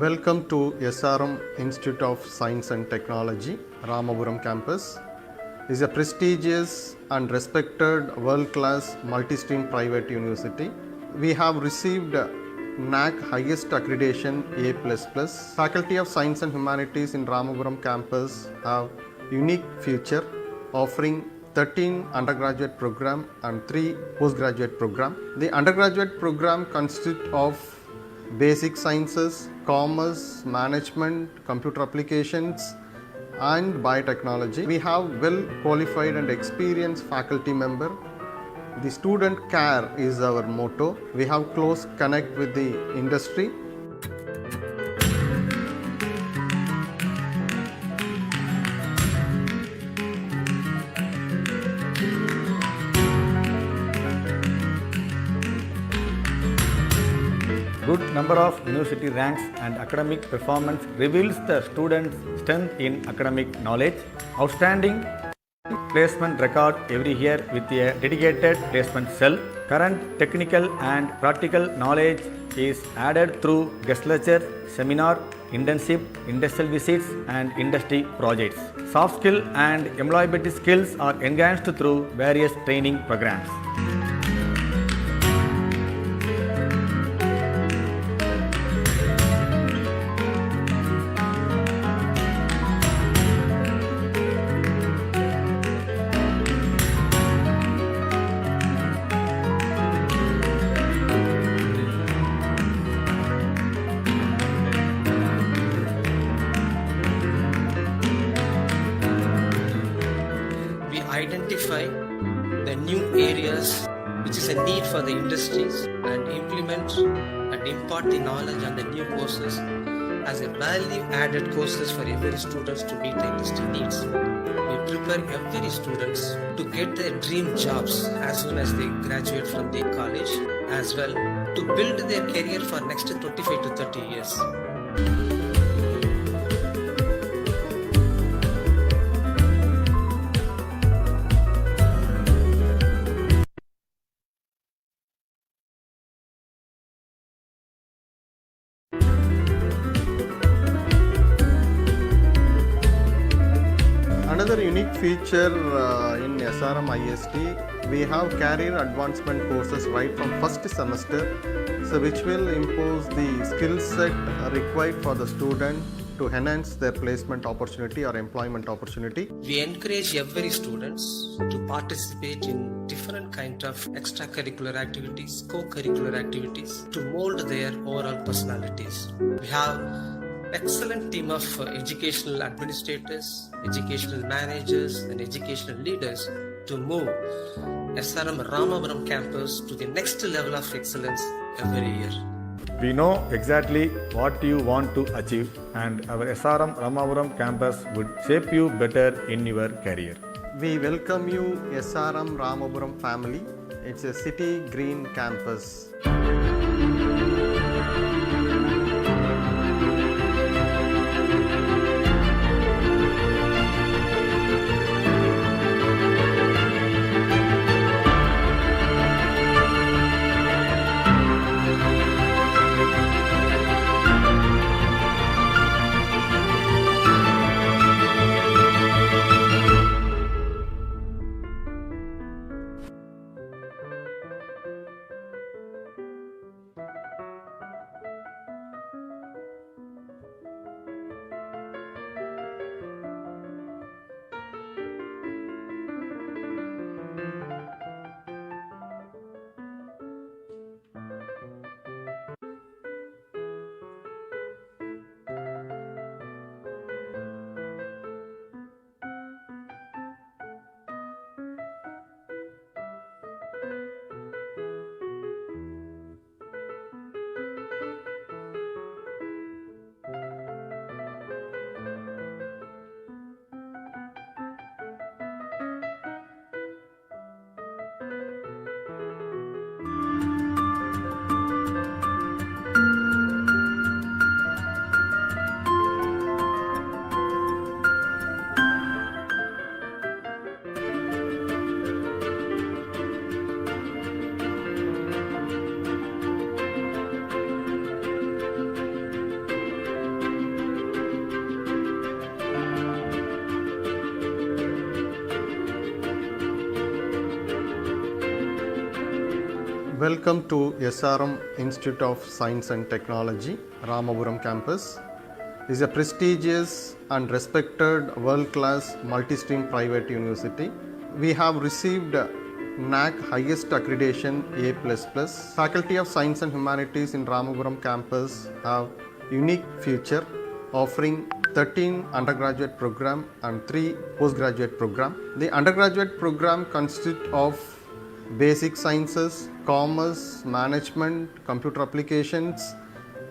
Welcome to SRM Institute of Science and Technology, Ramapuram campus. It is a prestigious and respected world-class multi-stream private university. We have received NAAC highest accreditation A++. Faculty of Science and Humanities in Ramapuram campus have unique future, offering 13 undergraduate program and 3 postgraduate program. The undergraduate program consists of basic sciences, commerce, management, computer applications, and biotechnology. We have well qualified and experienced faculty member. The student care is our motto. We have close connect with the industry. Good number of university ranks and academic performance reveals the students' strength in academic knowledge. Outstanding placement record every year with a dedicated placement cell. Current technical and practical knowledge is added through guest lecture, seminar, internship, industrial visits and industry projects. Soft skill and employability skills are enhanced through various training programs. We identify the new areas which is a need for the industries and implement and impart the knowledge and the new courses as a value added courses for every students to meet the industry needs. We prepare every students to get their dream jobs as soon as they graduate from the college, as well to build their career for next 25 to 30 years. Another unique feature in SRM IST, we have career advancement courses right from first semester, so which will impose the skill set required for the student to enhance their placement opportunity or employment opportunity. We encourage every students to participate in different kind of extracurricular activities, co-curricular activities to mold their overall personalities. We have excellent team of educational administrators, educational managers and educational leaders to move SRM Ramapuram campus to the next level of excellence every year. We know exactly what you want to achieve, and our SRM Ramapuram campus would shape you better in your career. We welcome you SRM Ramapuram family. It's a city green campus. Welcome to SRM Institute of Science and Technology, Ramapuram campus. It is a prestigious and respected world-class multi-stream private university. We have received NAAC highest accreditation A++. Faculty of Science and Humanities in Ramapuram campus have unique future, offering 13 undergraduate program and 3 postgraduate program. The undergraduate program consists of basic sciences, commerce, management, computer applications,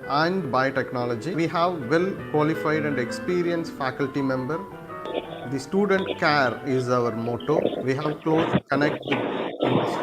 and biotechnology. We have well qualified and experienced faculty member. The student care is our motto. We have close connect with industry.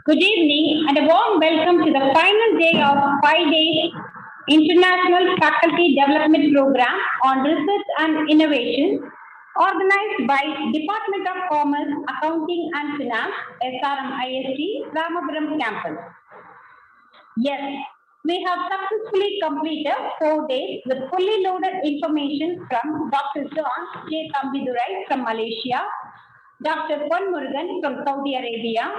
Good evening and a warm welcome to the final day of 5-day International Faculty Development Program on Research and Innovation organized by Department of Commerce, Accounting and Finance, SRM IST, Ramapuram campus. Yes, we have successfully completed 4 days with fully loaded information from Dr. John J. Thambidurai from Malaysia, Dr. Pon Murugan from Saudi Arabia,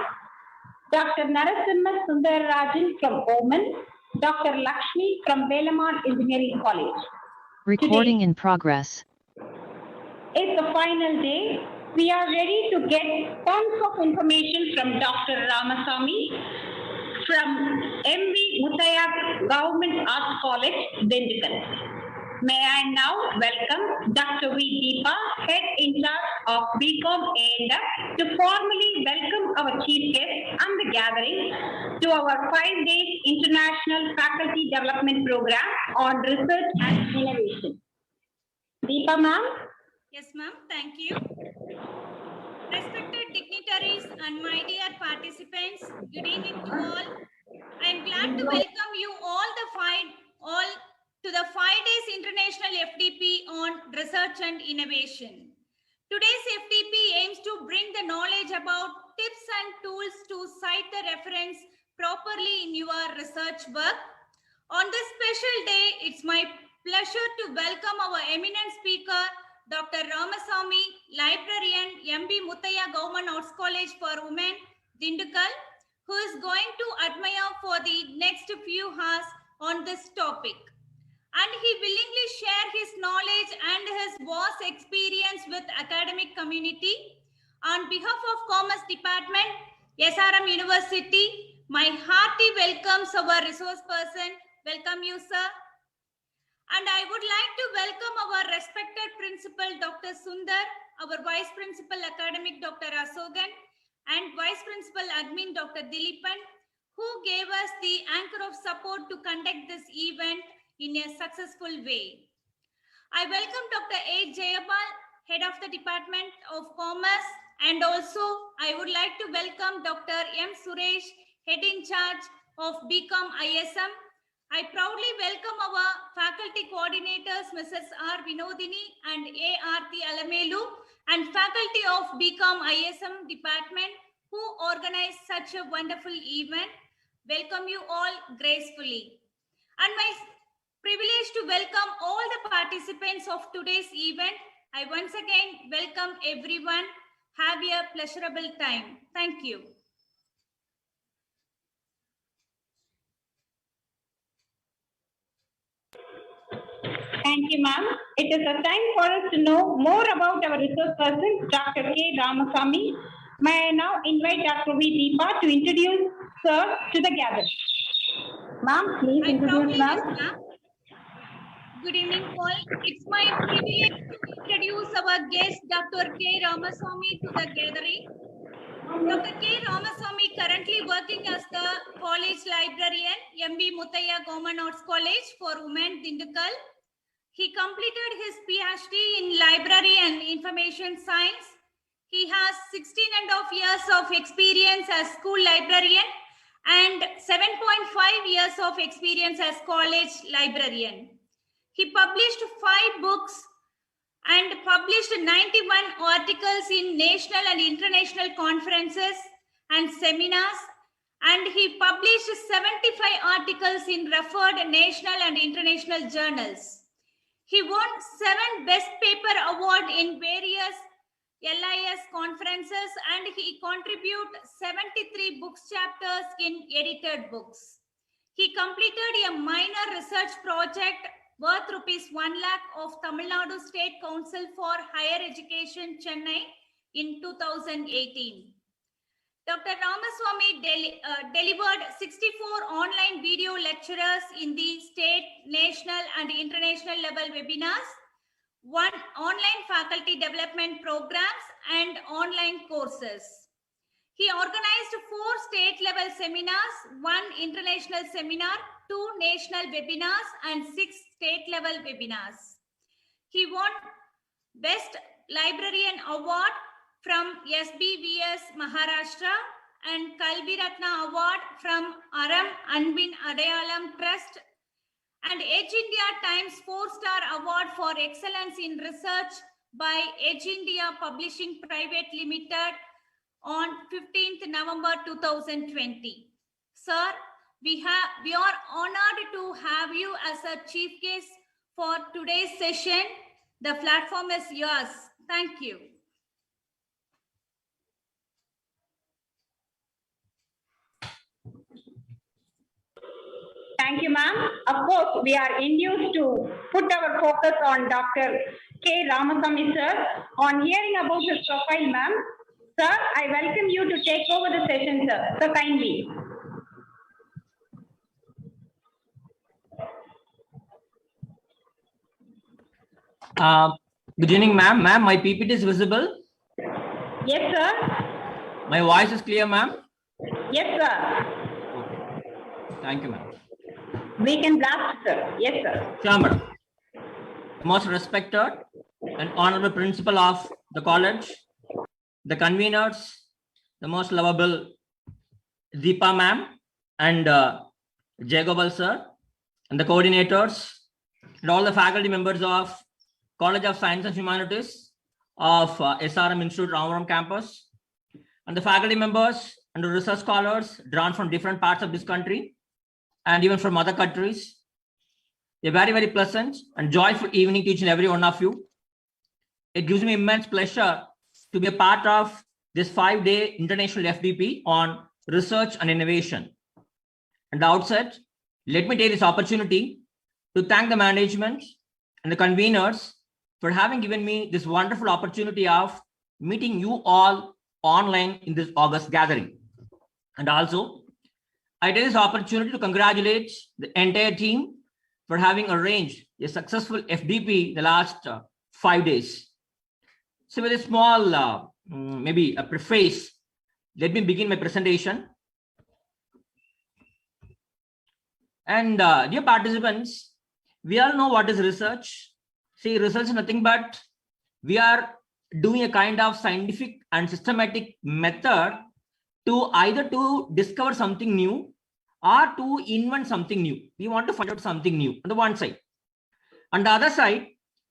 Dr. Narasimha Sundararajan from Oman, Dr. Lakshmi from Velaman Engineering College. Recording Today in progress. is the final day. We are ready to get tons of information from Dr. Ramasamy from MV Muthaiya Government Arts College, Dindigul. May I now welcome Dr. V. Deepa, Head in charge of BCom A&F, to formally welcome our chief guest and the gathering to our 5-day International Faculty Development Program on Research and Innovation. Deepa ma'am? Yes, ma'am. Thank you. Respected dignitaries and my dear participants, good evening to all. I am glad to welcome you all to the 5 days International FDP on Research and Innovation. Today's FDP aims to bring the knowledge about tips and tools to cite the reference properly in your research work. On this special day, it's my pleasure to welcome our eminent speaker, Dr. Ramasamy, librarian, MB Muthaiya Government Arts College for Women, Dindigul, who is going to admire for the next few hours on this topic. And he willingly share his knowledge and his vast experience with academic community. On behalf of Commerce Department, SRM University, my hearty welcomes our resource person. Welcome you, sir. And I would like to welcome our respected principal, Dr. Sundar, our vice principal academic, Dr. Asogan, and vice principal admin, Dr. Dilipan, who gave us the anchor of support to conduct this event in a successful way. I welcome Dr. A. Jayapal, Head of the Department of Commerce, and also I would like to welcome Dr. M. Suresh, Head in charge of BCom ISM. I proudly welcome our faculty coordinators, Mrs. R. Vinodini and A. Arti Alamelu, and faculty of BCom ISM department who organized such a wonderful event. Welcome you all gracefully. And my privilege to welcome all the participants of today's event. I once again welcome everyone. Have a pleasurable time. Thank you. Thank you, ma'am. It is a time for us to know more about our resource person, Dr. K. Ramasamy. May I now invite Dr. V. Deepa to introduce sir to the gathering. Ma'am, please introduce ma'am. Good evening, all. It's my privilege to introduce our guest, Dr. K. Ramasamy, to the gathering. Dr. K. Ramasamy currently working as the college librarian, MB Muthaiya Government Arts College for Women, Dindigul. He completed his PhD in Library and Information Science. He has 16.5 years of experience as school librarian and 7.5 years of experience as college librarian. He published 5 books and published 91 articles in national and international conferences and seminars, and he published 75 articles in referred national and international journals. He won 7 Best Paper Award in various LIS conferences, and he contributed 73 books chapters in edited books. He completed a minor research project worth ₹1 lakh of Tamil Nadu State Council for Higher Education, Chennai in 2018. Dr. Ramaswamy delivered 64 online video lectures in the state, national, and international level webinars, 1 online faculty development programs, and online courses. He organized 4 state-level seminars, 1 international seminar, 2 national webinars, and 6 state-level webinars. He won Best Librarian Award from SBVS Maharashtra and Kalvi Ratna Award from Aram Anbin Adayalam Trust and Edge India Times 4-star Award for Excellence in Research by Edge India Publishing Private Limited on 15th November 2020. Sir, we are honored to have you as a chief guest for today's session. The platform is yours. Thank you. Thank you, ma'am. Of course, we are induced to put our focus on Dr. K. Ramaswamy, sir. On hearing about his profile, ma'am, sir, I welcome you to take over the session, sir. So kindly. Good evening, ma'am. Ma'am, my PPT is visible. Yes, sir. My voice is clear, ma'am. Yes, sir. Thank you, ma'am. We can blast, sir. Yes, sir. Sure, madam. Most respected and honorable principal of the college, the conveners, the most lovable Deepa ma'am and Jagopal sir, and the coordinators, and all the faculty members of College of Science and Humanities of SRM Institute Ramapuram campus, and the faculty members and the research scholars drawn from different parts of this country and even from other countries. A very, very pleasant and joyful evening to each and every one of you. It gives me immense pleasure to be a part of this 5-day international FDP on research and innovation. At the outset, let me take this opportunity to thank the management and the conveners for having given me this wonderful opportunity of meeting you all online in this August gathering. And also, I take this opportunity to congratulate the entire team for having arranged a successful FDP the last 5 days. So with a small, maybe a preface, let me begin my presentation. And dear participants, we all know what is research. See, research is nothing but we are doing a kind of scientific and systematic method to either to discover something new or to invent something new. We want to find out something new on the one side. On the other side,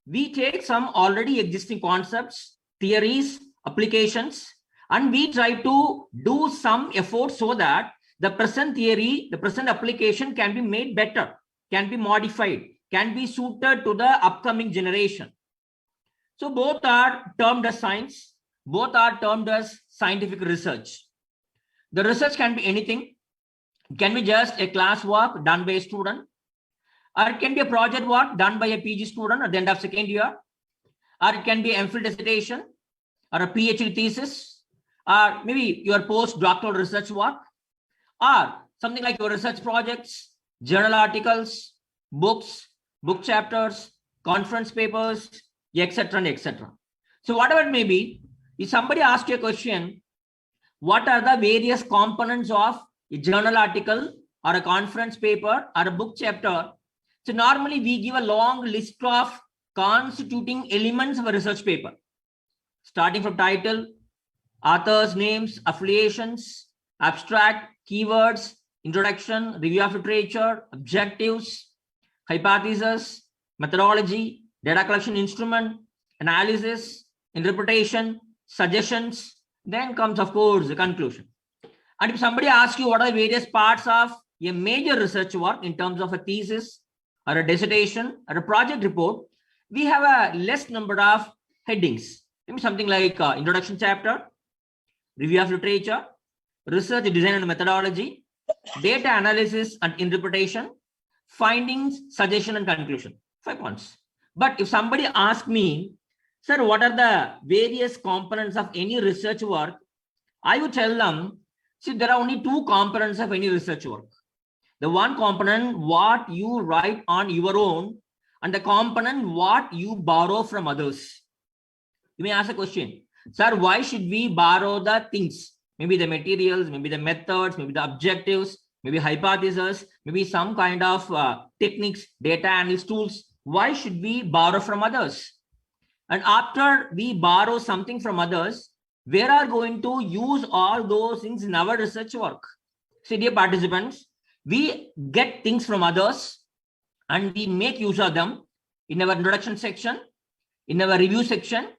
we take some already existing concepts, theories, applications, and we try to do some effort so that the present theory, the present application can be made better, can be modified, can be suited to the upcoming generation. So both are termed as science, both are termed as scientific research. The research can be anything. It can be just a class work done by a student, or it can be a project work done by a PG student at the end of second year, or it can be MPhil dissertation, or a PhD thesis, or maybe your postdoctoral research work, or something like your research projects, journal articles, books, book chapters, conference papers, etc. and etc. So whatever it may be, if somebody asks you a question, what are the various components of a journal article or a conference paper or a book chapter? So normally we give a long list of constituting elements of a research paper, starting from title, authors' names, affiliations, abstract, keywords, introduction, review of literature, objectives, hypothesis, methodology, data collection instrument, analysis, interpretation, suggestions, then comes, of course, the conclusion. And if somebody asks you what are the various parts of a major research work in terms of a thesis or a dissertation or a project report, we have a less number of headings. Maybe something like introduction chapter, review of literature, research design and methodology, data analysis and interpretation, findings, suggestion and conclusion. 5 points. But if somebody asks me, sir, what are the various components of any research work? I would tell them, see, there are only 2 components of any research work. The one component, what you write on your own, and the component, what you borrow from others. You may ask a question, sir, why should we borrow the things? Maybe the materials, maybe the methods, maybe the objectives, maybe hypotheses, maybe some kind of techniques, data analysis tools. Why should we borrow from others? And after we borrow something from others, we are going to use all those things in our research work. So dear participants, we get things from others and we make use of them in our introduction section, in our review section,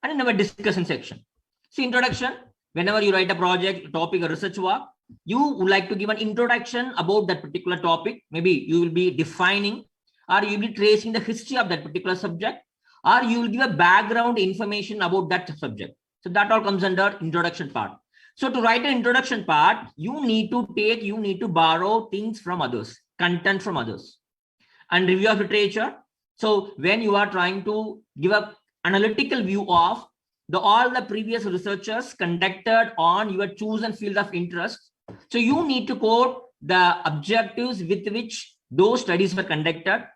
and in our discussion section. See, introduction, whenever you write a project, topic, or research work, you would like to give an introduction about that particular topic. Maybe you will be defining, or you will be tracing the history of that particular subject, or you will give a background information about that subject. So that all comes under introduction part. So to write an introduction part, you need to borrow things from others, content from others. And review of literature. So when you are trying to give an analytical view of all the previous researchers conducted on your chosen field of interest. So you need to quote the objectives with which those studies were conducted,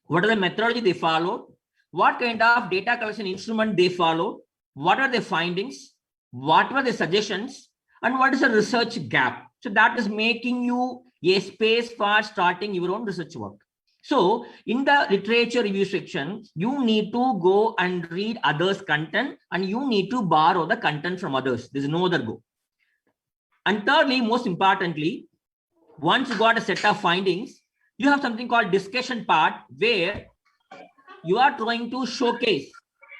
what are the methodology they followed, what kind of data collection instrument they followed, what are the findings, what were the suggestions, and what is the research gap. So that is making you a space for starting your own research work. So in the literature review section, you need to go and read others' content, and you need to borrow the content from others. There's no other go. And thirdly, most importantly, once you got a set of findings, you have something called discussion part, where you are trying to showcase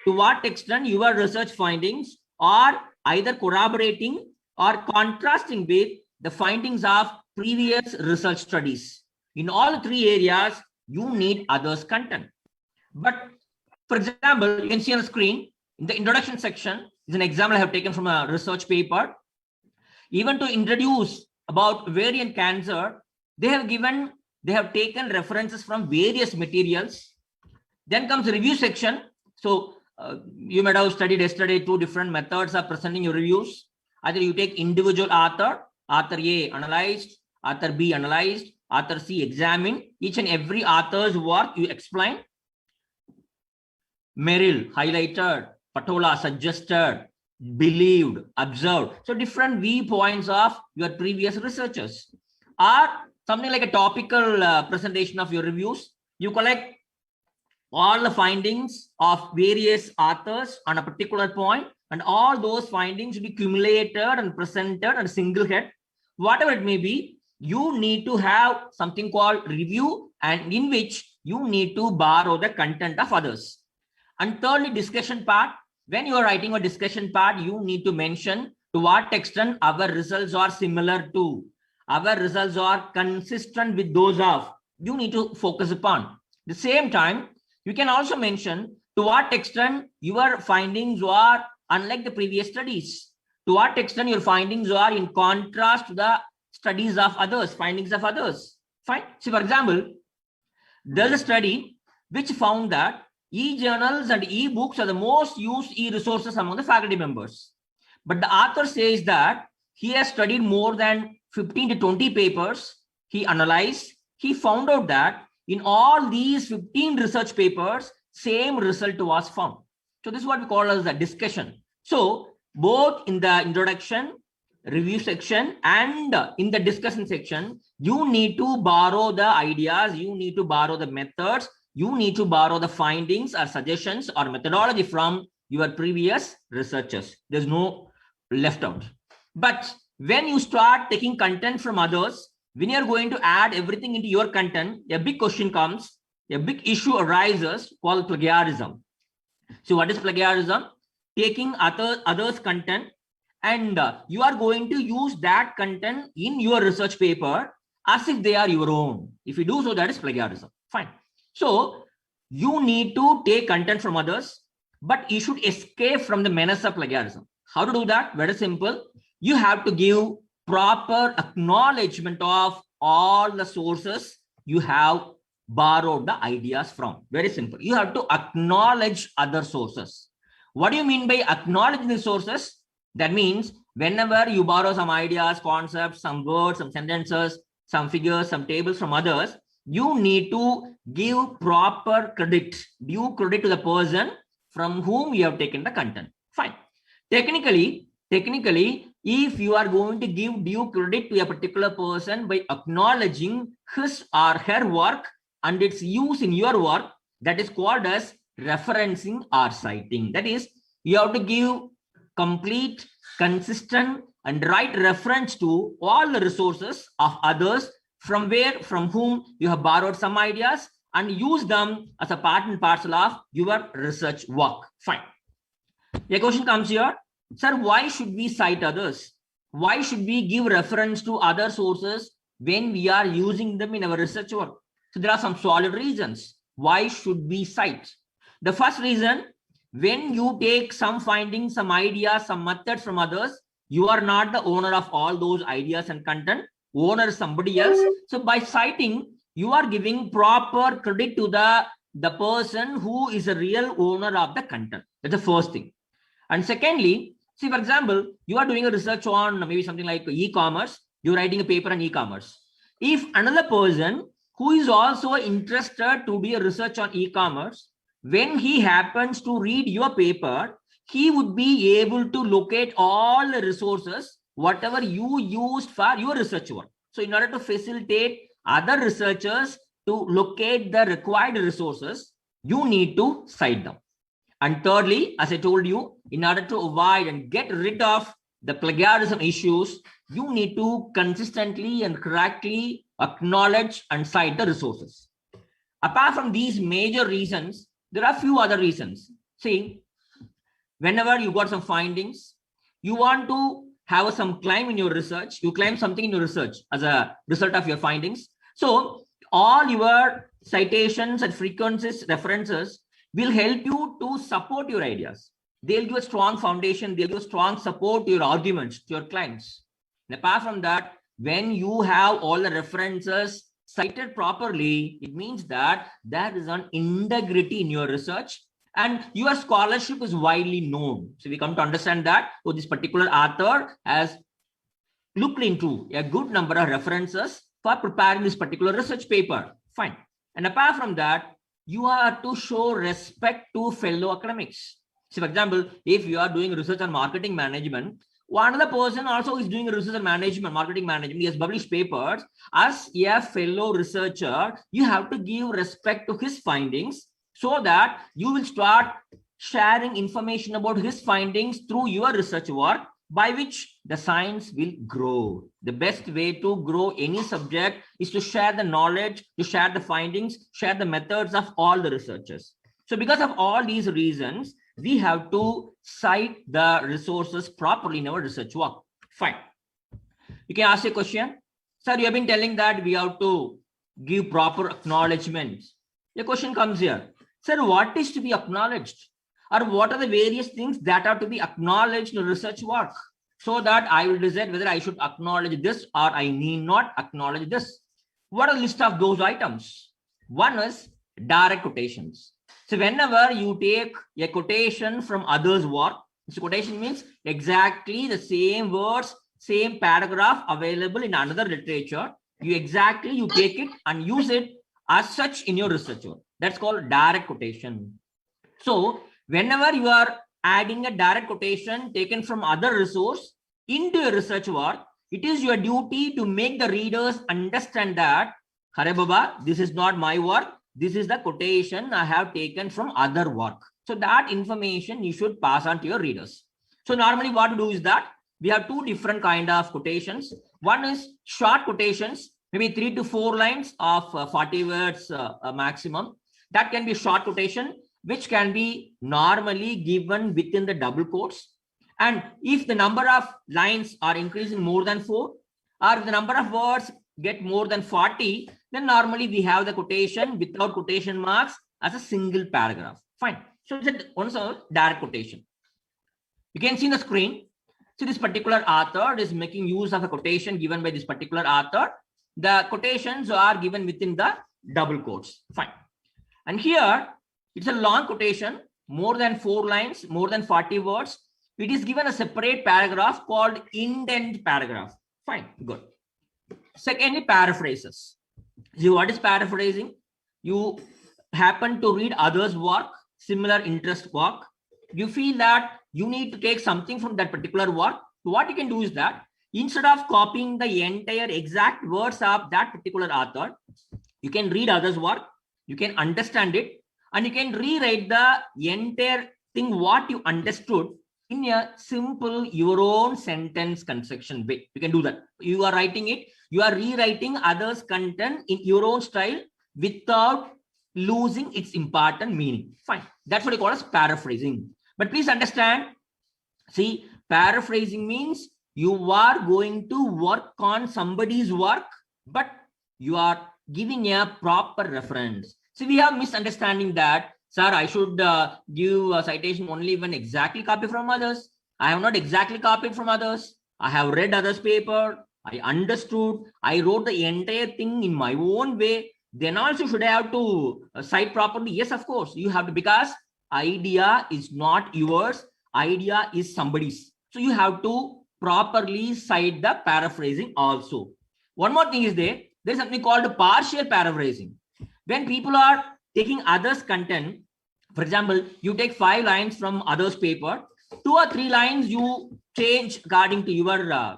to what extent your research findings are either corroborating or contrasting with the findings of previous research studies. In all 3 areas, you need others' content. But for example, you can see on the screen, in the introduction section is an example I have taken from a research paper. Even to introduce about ovarian cancer, they have taken references from various materials. Then comes the review section. So you might have studied yesterday 2 different methods of presenting your reviews. Either you take individual author A analyzed, author B analyzed, author C examined. Each and every author's work you explain. Merrill highlighted, Patola suggested, believed, observed. So different viewpoints of your previous researchers. Or something like a topical presentation of your reviews. You collect all the findings of various authors on a particular point, and all those findings will be accumulated and presented on a single head. Whatever it may be, you need to have something called review, and in which you need to borrow the content of others. And thirdly, discussion part. When you are writing a discussion part, you need to mention to what extent our results are similar to, our results are consistent with those of. You need to focus upon. At the same time, you can also mention to what extent your findings are unlike the previous studies, to what extent your findings are in contrast to the studies of others, findings of others. Fine. So for example, there's a study which found that e-journals and e-books are the most used e-resources among the faculty members. But the author says that he has studied more than 15 to 20 papers. He analyzed, he found out that in all these 15 research papers, same result was found. So this is what we call as a discussion. So both in the introduction, review section, and in the discussion section, you need to borrow the ideas, you need to borrow the methods, you need to borrow the findings or suggestions or methodology from your previous researchers. There's no left out. But when you start taking content from others, when you're going to add everything into your content, a big question comes, a big issue arises called plagiarism. So what is plagiarism? Taking others' content and you are going to use that content in your research paper as if they are your own. If you do so, that is plagiarism. Fine. So you need to take content from others, but you should escape from the menace of plagiarism. How to do that? Very simple. You have to give proper acknowledgement of all the sources you have borrowed the ideas from. Very simple. You have to acknowledge other sources. What do you mean by acknowledging the sources? That means whenever you borrow some ideas, concepts, some words, some sentences, some figures, some tables from others, you need to give proper credit, due credit to the person from whom you have taken the content. Fine. Technically, if you are going to give due credit to a particular person by acknowledging his or her work and its use in your work, that is called as referencing or citing. That is, you have to give complete, consistent, and right reference to all the resources of others from whom you have borrowed some ideas and use them as a part and parcel of your research work. Fine. A question comes here. Sir, why should we cite others? Why should we give reference to other sources when we are using them in our research work? So there are some solid reasons. Why should we cite? The first reason, when you take some findings, some ideas, some methods from others, you are not the owner of all those ideas and content. Owner is somebody else. So by citing, you are giving proper credit to the person who is a real owner of the content. That's the first thing. And secondly, see, for example, you are doing a research on maybe something like e-commerce. You're writing a paper on e-commerce. If another person who is also interested to do a research on e-commerce, when he happens to read your paper, he would be able to locate all the resources, whatever you used for your research work. So in order to facilitate other researchers to locate the required resources, you need to cite them. And thirdly, as I told you, in order to avoid and get rid of the plagiarism issues, you need to consistently and correctly acknowledge and cite the resources. Apart from these major reasons, there are a few other reasons. See, whenever you got some findings, you want to have some claim in your research, you claim something in your research as a result of your findings. So all your citations and frequencies, references will help you to support your ideas. They'll give a strong foundation, they'll give strong support to your arguments, to your claims. And apart from that, when you have all the references cited properly, it means that there is an integrity in your research and your scholarship is widely known. So we come to understand that this particular author has looked into a good number of references for preparing this particular research paper. Fine. And apart from that, you are to show respect to fellow academics. So for example, if you are doing research on marketing management, one other person also is doing research on management, marketing management, he has published papers. As a fellow researcher, you have to give respect to his findings so that you will start sharing information about his findings through your research work, by which the science will grow. The best way to grow any subject is to share the knowledge, to share the findings, share the methods of all the researchers. So because of all these reasons, we have to cite the resources properly in our research work. Fine. You can ask a question. Sir, you have been telling that we have to give proper acknowledgement. The question comes here. Sir, what is to be acknowledged? Or what are the various things that are to be acknowledged in research work, so that I will decide whether I should acknowledge this or I need not acknowledge this. What are the list of those items? One is direct quotations. So whenever you take a quotation from others' work, this quotation means exactly the same words, same paragraph available in another literature. You take it and use it as such in your research work. That's called direct quotation. So whenever you are adding a direct quotation taken from other resource into your research work, it is your duty to make the readers understand that, Hare Baba, this is not my work. This is the quotation I have taken from other work. So that information you should pass on to your readers. So normally what we do is that we have two different kind of quotations. One is short quotations, maybe 3 to 4 lines of 40 words maximum. That can be short quotation. which can be normally given within the double quotes. And if the number of lines are increasing more than 4, or the number of words get more than 40, then normally we have the quotation without quotation marks as a single paragraph. Fine. So it's also direct quotation. You can see in the screen. So this particular author is making use of a quotation given by this particular author. The quotations are given within the double quotes. Fine. And here it's a long quotation, more than 4 lines, more than 40 words. It is given a separate paragraph called indent paragraph. Fine, good. Secondly, paraphrases. See, what is paraphrasing? You happen to read others' work, similar interest work. You feel that you need to take something from that particular work. So what you can do is that instead of copying the entire exact words of that particular author, you can read others' work, you can understand it, and you can rewrite the entire thing what you understood in a simple your own sentence construction way. You can do that. You are writing it, you are rewriting others' content in your own style without losing its important meaning. Fine. That's what you call as paraphrasing. But please understand, see, paraphrasing means you are going to work on somebody's work, but you are giving a proper reference. See, we have misunderstanding that, sir, I should give a citation only when exactly copy from others. I have not exactly copied from others. I have read others' paper. I understood. I wrote the entire thing in my own way. Then also should I have to cite properly? Yes, of course. You have to, because idea is not yours. Idea is somebody's. So you have to properly cite the paraphrasing also. One more thing is there's something called partial paraphrasing. When people are taking others' content, for example, you take 5 lines from others' paper, 2 or 3 lines you change according to your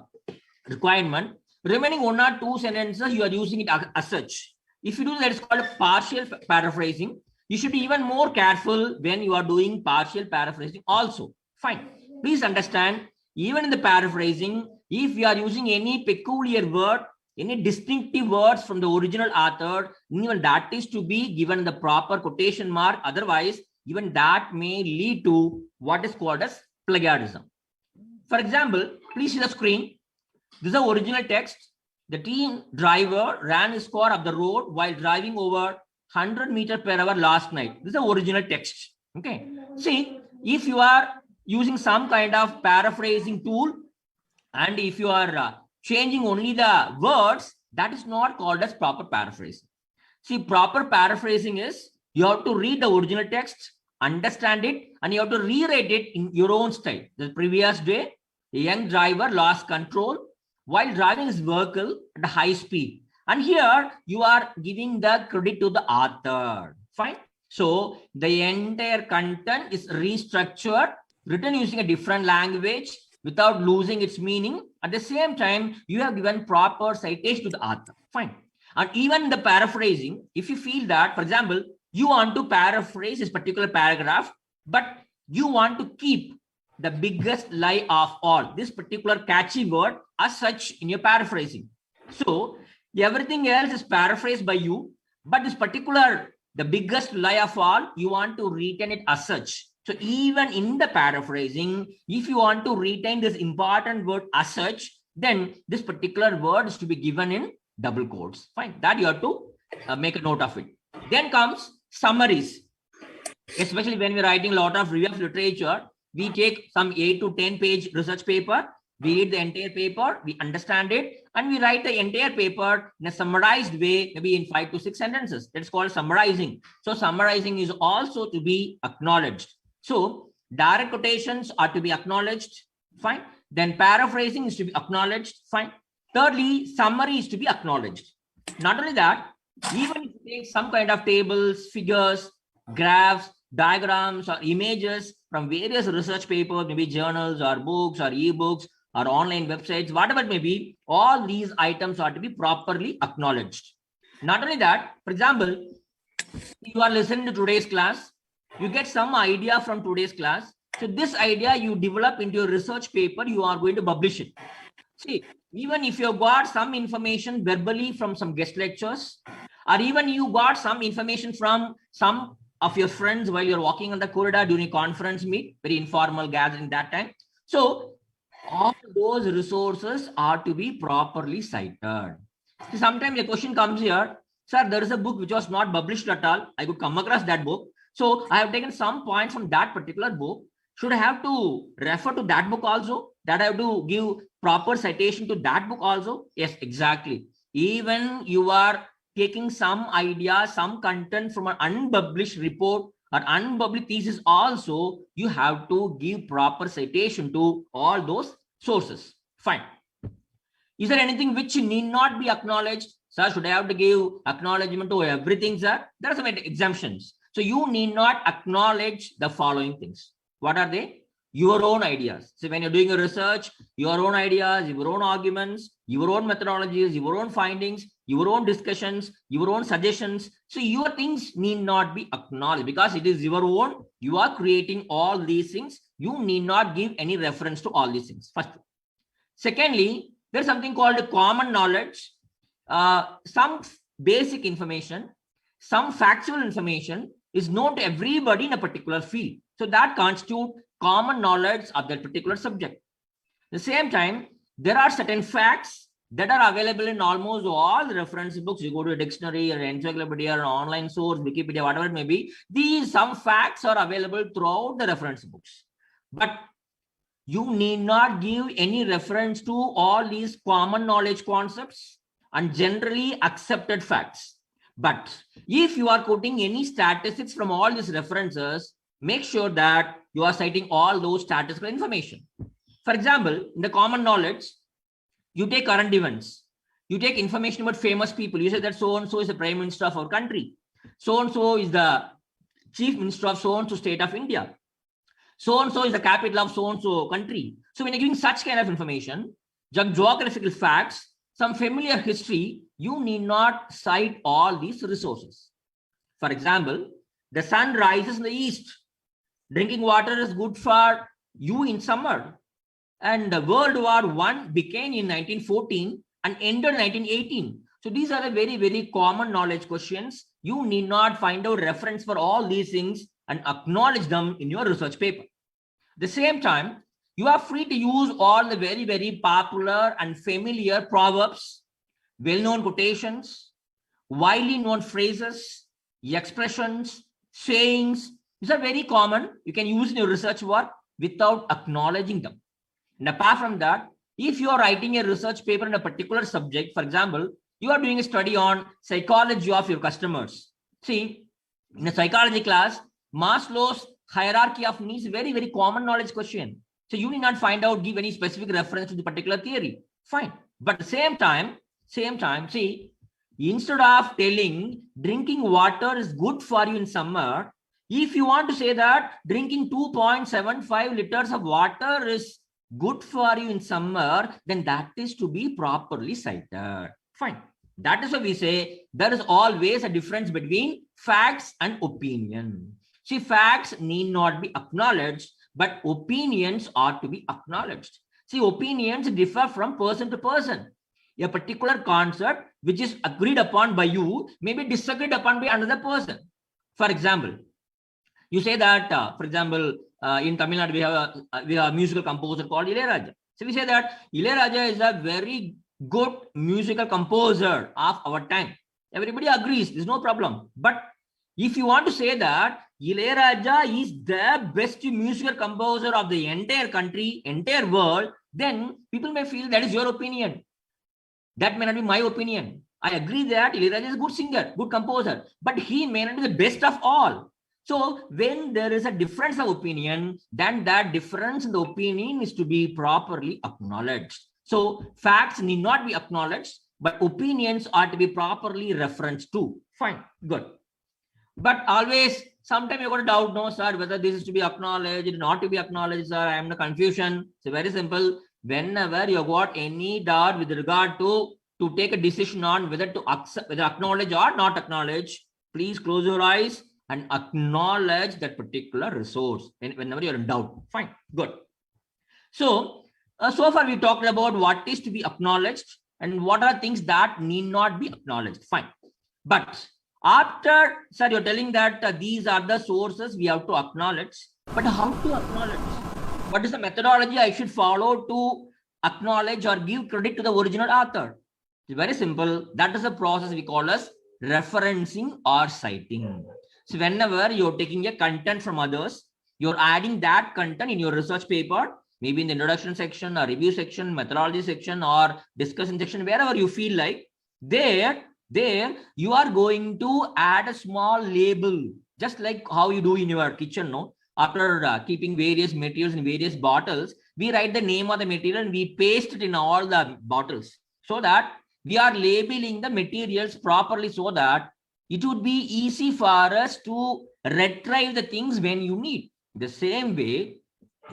requirement. Remaining 1 or 2 sentences, you are using it as such. If you do that, it's called partial paraphrasing. You should be even more careful when you are doing partial paraphrasing also. Fine. Please understand, even in the paraphrasing, if you are using any peculiar word, any distinctive words from the original author, even that is to be given the proper quotation mark. Otherwise, even that may lead to what is called as plagiarism. For example, please see the screen. This is the original text. The teen driver ran his car up the road while driving over 100 meters per hour last night. This is the original text. Okay. See, if you are using some kind of paraphrasing tool, and if you are changing only the words, that is not called as proper paraphrasing. See, proper paraphrasing is you have to read the original text, understand it, and you have to rewrite it in your own style. The previous day, a young driver lost control while driving his vehicle at high speed. And here you are giving the credit to the author. Fine. So the entire content is restructured, written using a different language without losing its meaning. At the same time, you have given proper citation to the author. Fine. And even the paraphrasing, if you feel that, for example, you want to paraphrase this particular paragraph, but you want to keep the biggest lie of all, this particular catchy word as such in your paraphrasing. So everything else is paraphrased by you, but this particular, the biggest lie of all, you want to retain it as such. So even in the paraphrasing, if you want to retain this important word as such, then this particular word is to be given in double quotes. Fine. That you have to make a note of it. Then comes summaries. Especially when we're writing a lot of review of literature, we take some 8 to 10 page research paper. We read the entire paper, we understand it, and we write the entire paper in a summarized way, maybe in 5 to 6 sentences. That's called summarizing. So summarizing is also to be acknowledged. So direct quotations are to be acknowledged. Fine. Then paraphrasing is to be acknowledged. Fine. Thirdly, summary is to be acknowledged. Not only that, even if you take some kind of tables, figures, graphs, diagrams, or images from various research papers, maybe journals or books or ebooks or online websites, whatever it may be, all these items are to be properly acknowledged. Not only that, for example, you are listening to today's class, you get some idea from today's class. So this idea you develop into your research paper, you are going to publish it. See, even if you got some information verbally from some guest lectures, or even you got some information from some of your friends while you're walking on the corridor during a conference meet, very informal gathering that time. So all those resources are to be properly cited. Sometimes a question comes here, sir, there is a book which was not published at all. I could come across that book. So I have taken some points from that particular book. Should I have to refer to that book also? That I have to give proper citation to that book also? Yes, exactly. Even you are taking some idea, some content from an unpublished report or unpublished thesis also, you have to give proper citation to all those sources. Fine. Is there anything which need not be acknowledged? Sir, should I have to give acknowledgement to everything, sir? There are some exemptions. So you need not acknowledge the following things. What are they? Your own ideas. So when you're doing a research, your own ideas, your own arguments, your own methodologies, your own findings, your own discussions, your own suggestions. So your things need not be acknowledged because it is your own. You are creating all these things. You need not give any reference to all these things. First. Secondly, there's something called common knowledge. Some basic information, some factual information is known to everybody in a particular field. So that constitutes common knowledge of that particular subject. At the same time, there are certain facts that are available in almost all the reference books. You go to a dictionary or an encyclopedia or an online source, Wikipedia, whatever it may be. Some facts are available throughout the reference books. But you need not give any reference to all these common knowledge concepts and generally accepted facts. But if you are quoting any statistics from all these references, make sure that you are citing all those statistical information. For example, in the common knowledge, you take current events, you take information about famous people. You say that so-and-so is the Prime Minister of our country. So-and-so is the Chief Minister of so-and-so state of India. So-and-so is the capital of so-and-so country. So when you're giving such kind of information, geographical facts, some familiar history, you need not cite all these resources. For example, the sun rises in the east. Drinking water is good for you in summer. And World War I began in 1914 and ended in 1918. So these are the very, very common knowledge questions. You need not find out reference for all these things and acknowledge them in your research paper. At the same time, you are free to use all the very, very popular and familiar proverbs, well-known quotations, widely known phrases, expressions, sayings. These are very common. You can use in your research work without acknowledging them. And apart from that, if you are writing a research paper in a particular subject, for example, you are doing a study on psychology of your customers. See, in a psychology class, Maslow's hierarchy of needs is a very, very common knowledge question. So you need not give any specific reference to the particular theory. Fine. But at the same time, see, instead of telling drinking water is good for you in summer, if you want to say that drinking 2.75 liters of water is good for you in summer, then that is to be properly cited. Fine. That is why we say there is always a difference between facts and opinion. See, facts need not be acknowledged, but opinions are to be acknowledged. See, opinions differ from person to person. A particular concept which is agreed upon by you may be disagreed upon by another person. For example, you say that, for example, in Tamil Nadu, we have a musical composer called Ilayaraja. So we say that Ilayaraja is a very good musical composer of our time. Everybody agrees, there's no problem. But if you want to say that Ilayaraja is the best musical composer of the entire country, entire world, then people may feel that is your opinion. That may not be my opinion. I agree that Ilayaraja is a good singer, good composer, but he may not be the best of all. So when there is a difference of opinion, then that difference in the opinion is to be properly acknowledged. So facts need not be acknowledged, but opinions are to be properly referenced to. Fine, good. But always, sometimes you got a doubt, no, sir, whether this is to be acknowledged, not to be acknowledged, sir. I am in a confusion. So very simple. Whenever you got any doubt with regard to take a decision on whether to accept, whether acknowledge or not acknowledge, please close your eyes and acknowledge that particular resource whenever you're in doubt. Fine, good. So, so far we talked about what is to be acknowledged and what are things that need not be acknowledged. Fine. But After, sir, you're telling that these are the sources we have to acknowledge, but how to acknowledge? What is the methodology I should follow to acknowledge or give credit to the original author? It's very simple. That is a process we call as referencing or citing. So whenever you're taking a content from others, you're adding that content in your research paper, maybe in the introduction section or review section, methodology section, or discussion section, wherever you feel like, there you are going to add a small label, just like how you do in your kitchen, no? After keeping various materials in various bottles, we write the name of the material and we paste it in all the bottles, so that we are labeling the materials properly, so that it would be easy for us to retrieve the things when you need. The same way,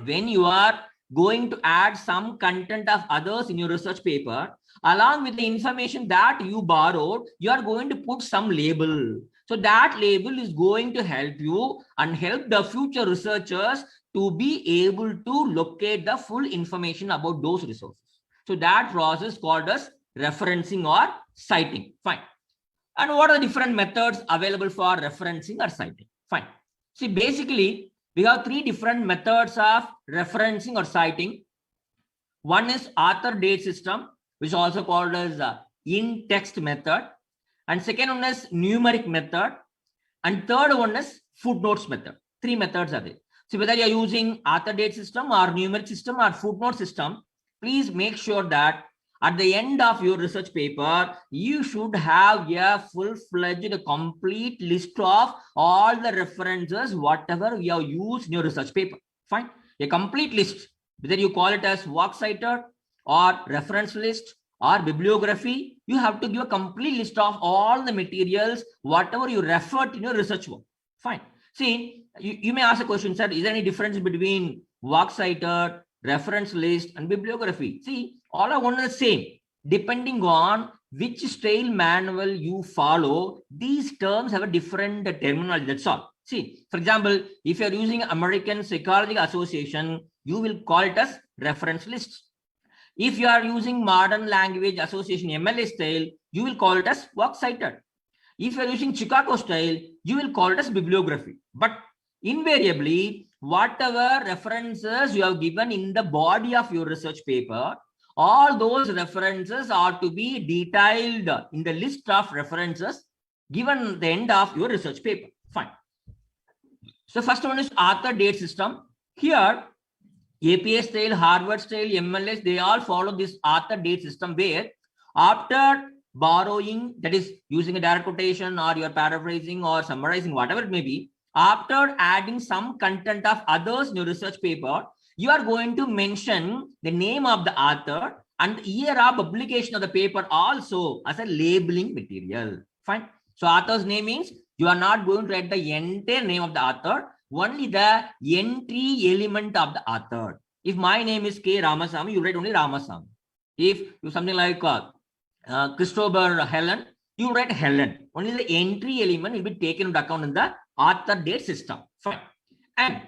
when you are going to add some content of others in your research paper, along with the information that you borrowed, you are going to put some label. So that label is going to help you and help the future researchers to be able to locate the full information about those resources. So that process called as referencing or citing. Fine. And what are the different methods available for referencing or citing? Fine. See, basically, we have three different methods of referencing or citing. One is author date system, which is also called as in-text method. And second one is numeric method. And third one is footnotes method. Three methods are there. So whether you are using author date system or numeric system or footnote system, please make sure that at the end of your research paper, you should have a full-fledged, complete list of all the references, whatever we have used in your research paper. Fine. A complete list, whether you call it as works cited or reference list or bibliography, you have to give a complete list of all the materials, whatever you referred in your research work. Fine. See, you may ask a question, sir, is there any difference between works cited, reference list, and bibliography? See, all are one and the same. Depending on which style manual you follow, these terms have a different terminology. That's all. See, for example, if you're using American Psychological Association, you will call it as reference list. If you are using Modern Language Association MLA style, you will call it as works cited. If you are using Chicago style, you will call it as bibliography. But invariably, whatever references you have given in the body of your research paper, all those references are to be detailed in the list of references given at the end of your research paper. Fine. So first one is author date system. Here, APA style, Harvard style, MLS, they all follow this author date system, where after borrowing, that is using a direct quotation or you're paraphrasing or summarizing, whatever it may be, after adding some content of others in your research paper, you are going to mention the name of the author and the year of publication of the paper also as a labeling material. Fine. So author's name means you are not going to write the entire name of the author, only the entry element of the author. If my name is K. Ramasamy, you write only Ramasamy. If you something like Christopher Helen, you write Helen. Only the entry element will be taken into account in the author date system. Fine. And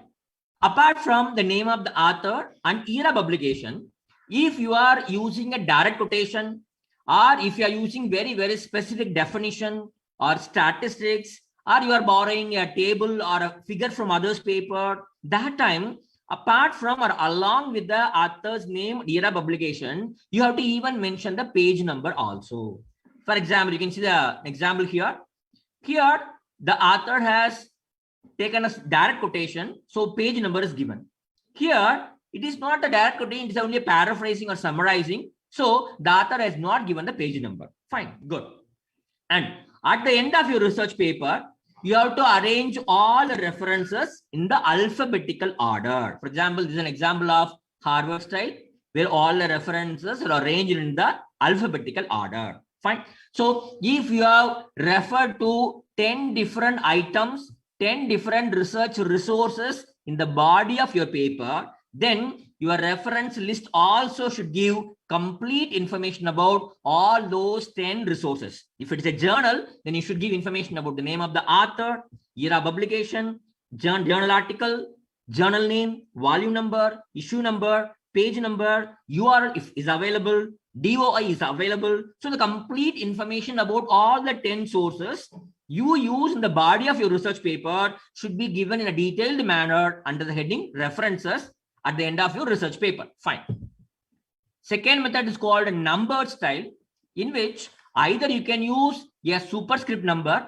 apart from the name of the author and year of publication, if you are using a direct quotation, or if you are using very, very specific definition or statistics, or you are borrowing a table or a figure from others' paper, that time, apart from or along with the author's name, year of publication, you have to even mention the page number also. For example, you can see the example here. Here, the author has taken a direct quotation, so page number is given. Here, it is not a direct quotation, it is only a paraphrasing or summarizing. So the author has not given the page number. Fine, good. And at the end of your research paper, you have to arrange all the references in the alphabetical order. For example, this is an example of Harvard style, where all the references are arranged in the alphabetical order. Fine. So if you have referred to 10 different items, 10 different research resources in the body of your paper, then your reference list also should give complete information about all those 10 resources. If it is a journal, then you should give information about the name of the author, year of publication, journal article, journal name, volume number, issue number, page number, URL if is available, DOI is available. So the complete information about all the 10 sources you use in the body of your research paper should be given in a detailed manner under the heading references at the end of your research paper. Fine. Second method is called a numbered style, in which either you can use a superscript number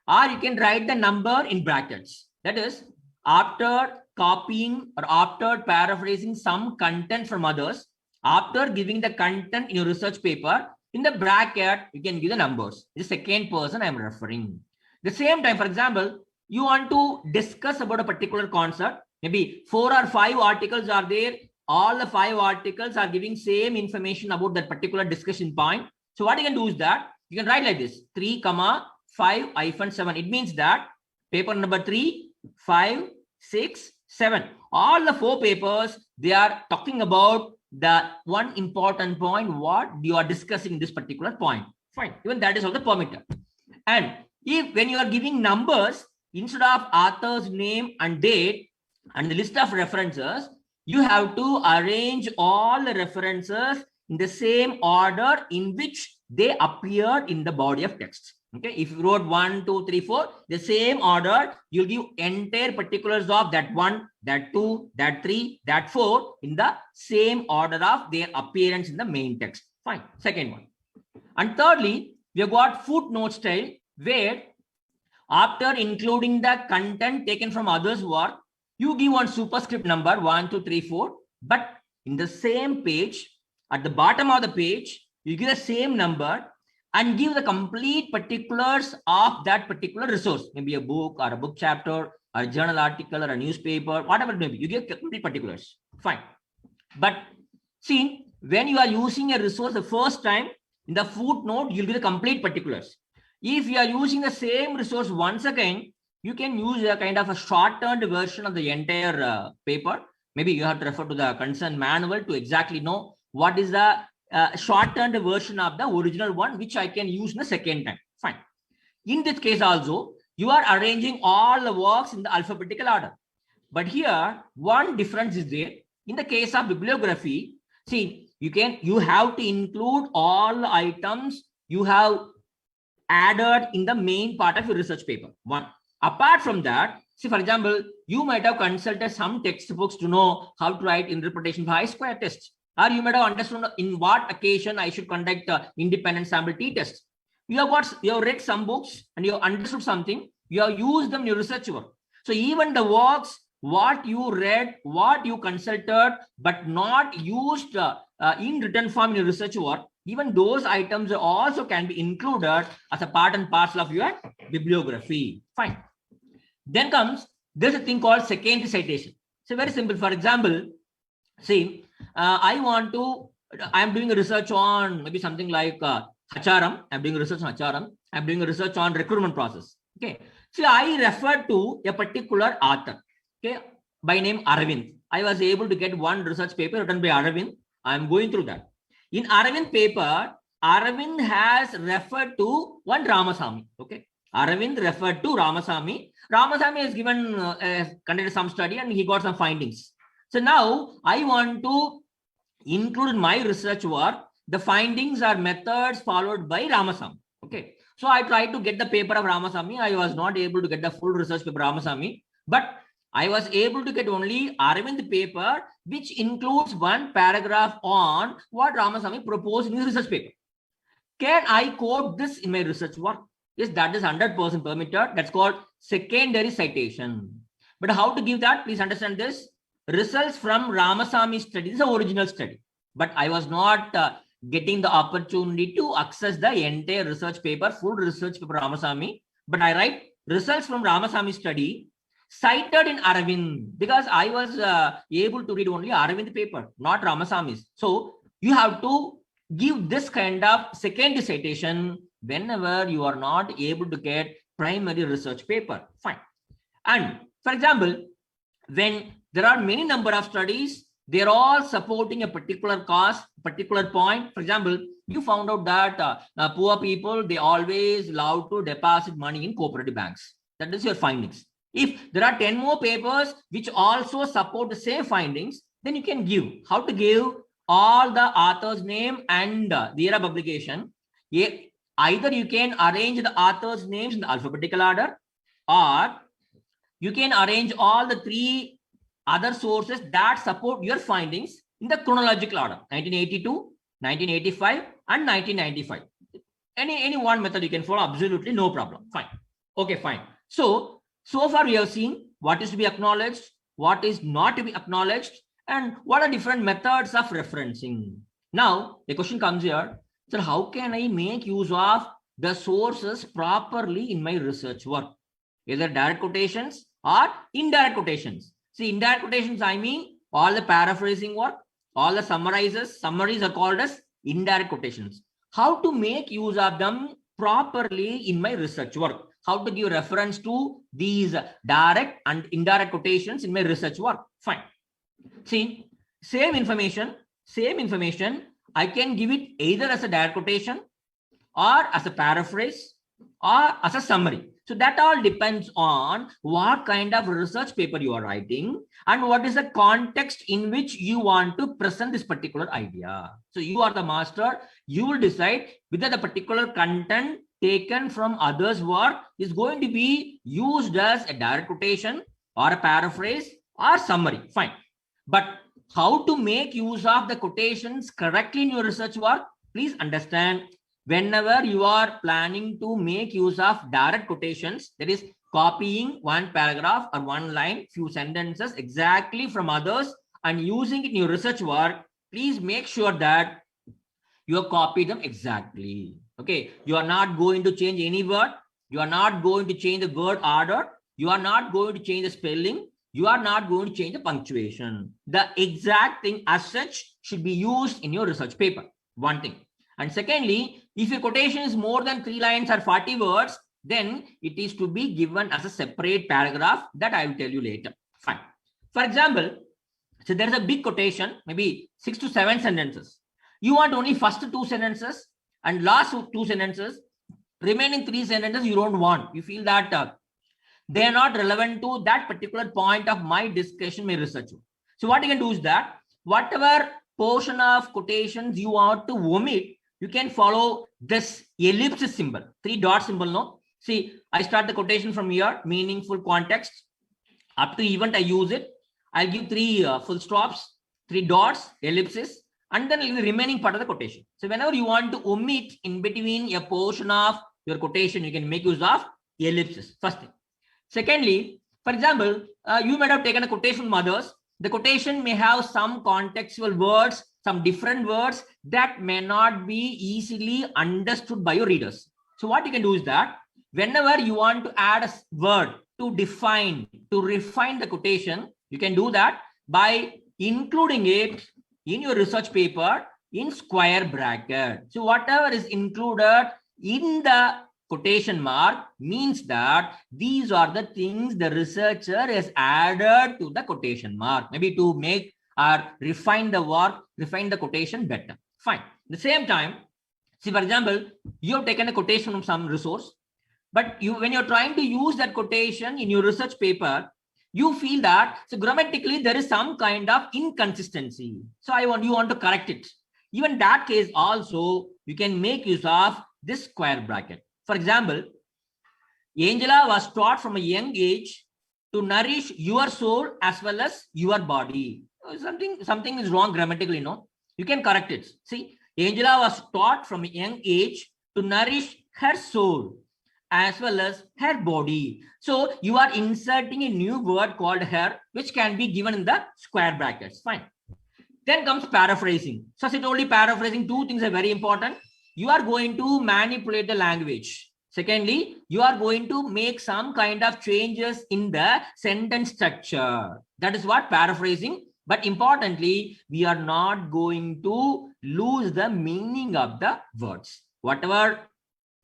or you can write the number in brackets. That is, after copying or after paraphrasing some content from others, after giving the content in your research paper, in the bracket, you can give the numbers. The second person I'm referring. The same time, for example, you want to discuss about a particular concept. Maybe 4 or 5 articles are there. All the 5 articles are giving same information about that particular discussion point. So what you can do is that you can write like this: 3, 5-7. It means that paper number 3, 5, 6, 7. All the 4 papers, they are talking about the one important point, what you are discussing in this particular point. Fine. Even that is also permitted. And if when you are giving numbers, instead of author's name and date and the list of references, you have to arrange all the references in the same order in which they appeared in the body of text. Okay, if you wrote 1, 2, 3, 4, the same order, you'll give entire particulars of that 1, that 2, that 3, that 4 in the same order of their appearance in the main text. Fine. Second one. And thirdly, we have got footnote style, where after including the content taken from others' work, you give one superscript number 1, 2, 3, 4, but in the same page, at the bottom of the page, you give the same number and give the complete particulars of that particular resource, maybe a book or a book chapter or a journal article or a newspaper, whatever it may be. You give complete particulars. Fine. But see, when you are using a resource the first time, in the footnote, you'll give the complete particulars. If you are using the same resource once again, you can use a kind of a shortened version of the entire paper. Maybe you have to refer to the concerned manual to exactly know what is the shortened version of the original one, which I can use in the second time. Fine. In this case also, you are arranging all the works in the alphabetical order. But here, one difference is there. In the case of bibliography, see, you have to include all the items you have added in the main part of your research paper. One. Apart from that, see, for example, you might have consulted some textbooks to know how to write interpretation of I-square test. Or you might have understood in what occasion I should conduct independent sample t-test. You have read some books and you have understood something. You have used them in your research work. So even the works, what you read, what you consulted, but not used in written form in your research work, even those items also can be included as a part and parcel of your bibliography. Fine. Then there's a thing called secondary citation. So very simple. For example, see, I'm doing a research on maybe something like HRM. I'm doing research on HRM. I'm doing a research on recruitment process. Okay. So I refer to a particular author, okay, by name Aravind. I was able to get one research paper written by Aravind. I'm going through that. In Aravind paper, Aravind has referred to one Ramasamy. Okay. Aravind referred to Ramasamy. Ramasamy has conducted some study and he got some findings. So now I want to include in my research work the findings or methods followed by Ramasamy. Okay. So I tried to get the paper of Ramasamy. I was not able to get the full research paper of Ramasamy, but I was able to get only Aravind paper, which includes one paragraph on what Ramasamy proposed in his research paper. Can I quote this in my research work? Yes, that is 100% permitted. That's called secondary citation. But how to give that? Please understand this. Results from Ramasamy study is the original study, but I was not getting the opportunity to access the entire research paper, full research paper Ramasamy. But I write results from Ramasamy study cited in Aravind, because I was able to read only Aravind paper, not Ramasamy's. So you have to give this kind of secondary citation whenever you are not able to get primary research paper. Fine. And for example, when there are many number of studies, they're all supporting a particular cause, particular point. For example, you found out that poor people, they always love to deposit money in cooperative banks. That is your findings. If there are 10 more papers which also support the same findings, then you can give. How to give? All the author's name and the year of publication, either you can arrange the authors' names in the alphabetical order, or you can arrange all the three other sources that support your findings in the chronological order: 1982, 1985, and 1995. Any one method you can follow, absolutely no problem. Fine. Okay, fine. So far we have seen what is to be acknowledged, what is not to be acknowledged, and what are different methods of referencing. Now, the question comes here, so how can I make use of the sources properly in my research work? Either direct quotations or indirect quotations. See, indirect quotations, I mean all the paraphrasing work, all the summaries are called as indirect quotations. How to make use of them properly in my research work? How to give reference to these direct and indirect quotations in my research work? Fine. See, same information, I can give it either as a direct quotation or as a paraphrase or as a summary. So that all depends on what kind of research paper you are writing and what is the context in which you want to present this particular idea. So you are the master. You will decide whether the particular content taken from others' work is going to be used as a direct quotation or a paraphrase or summary. Fine. But how to make use of the quotations correctly in your research work? Please understand, whenever you are planning to make use of direct quotations, that is copying one paragraph or one line, few sentences exactly from others and using it in your research work, please make sure that you have copied them exactly. Okay, you are not going to change any word. You are not going to change the word order. You are not going to change the spelling. You are not going to change the punctuation. The exact thing as such should be used in your research paper. One thing. And secondly, if your quotation is more than 3 lines or 40 words, then it is to be given as a separate paragraph that I will tell you later. Fine. For example, so there is a big quotation, maybe 6 to 7 sentences. You want only first 2 sentences and last 2 sentences. Remaining 3 sentences you don't want. You feel that they are not relevant to that particular point of my discussion, my research. So what you can do is that whatever portion of quotations you want to omit, you can follow this ellipsis symbol, 3 dot symbol. No, see, I start the quotation from here, meaningful context, up to event I use it. I'll give 3 full stops, 3 dots, ellipsis, and then the remaining part of the quotation. So whenever you want to omit in between a portion of your quotation, you can make use of ellipsis. First thing. Secondly, for example, you might have taken a quotation from others. The quotation may have some contextual words, some different words that may not be easily understood by your readers. So what you can do is that whenever you want to add a word to define, to refine the quotation, you can do that by including it in your research paper in square bracket. So whatever is included in the quotation mark means that these are the things the researcher has added to the quotation mark, maybe to make or refine the work, refine the quotation better. Fine. At the same time, see, for example, you have taken a quotation from some resource, but when you're trying to use that quotation in your research paper, you feel that so grammatically there is some kind of inconsistency. So you want to correct it. Even that case also, you can make use of this square bracket. For example, Angela was taught from a young age to nourish your soul as well as your body. Something is wrong grammatically, no? You can correct it. See, Angela was taught from a young age to nourish her soul as well as her body. So you are inserting a new word called her, which can be given in the square brackets. Fine. Then comes paraphrasing. So I told you paraphrasing, 2 things are very important. You are going to manipulate the language. Secondly, you are going to make some kind of changes in the sentence structure. That is what paraphrasing. But importantly, we are not going to lose the meaning of the words. Whatever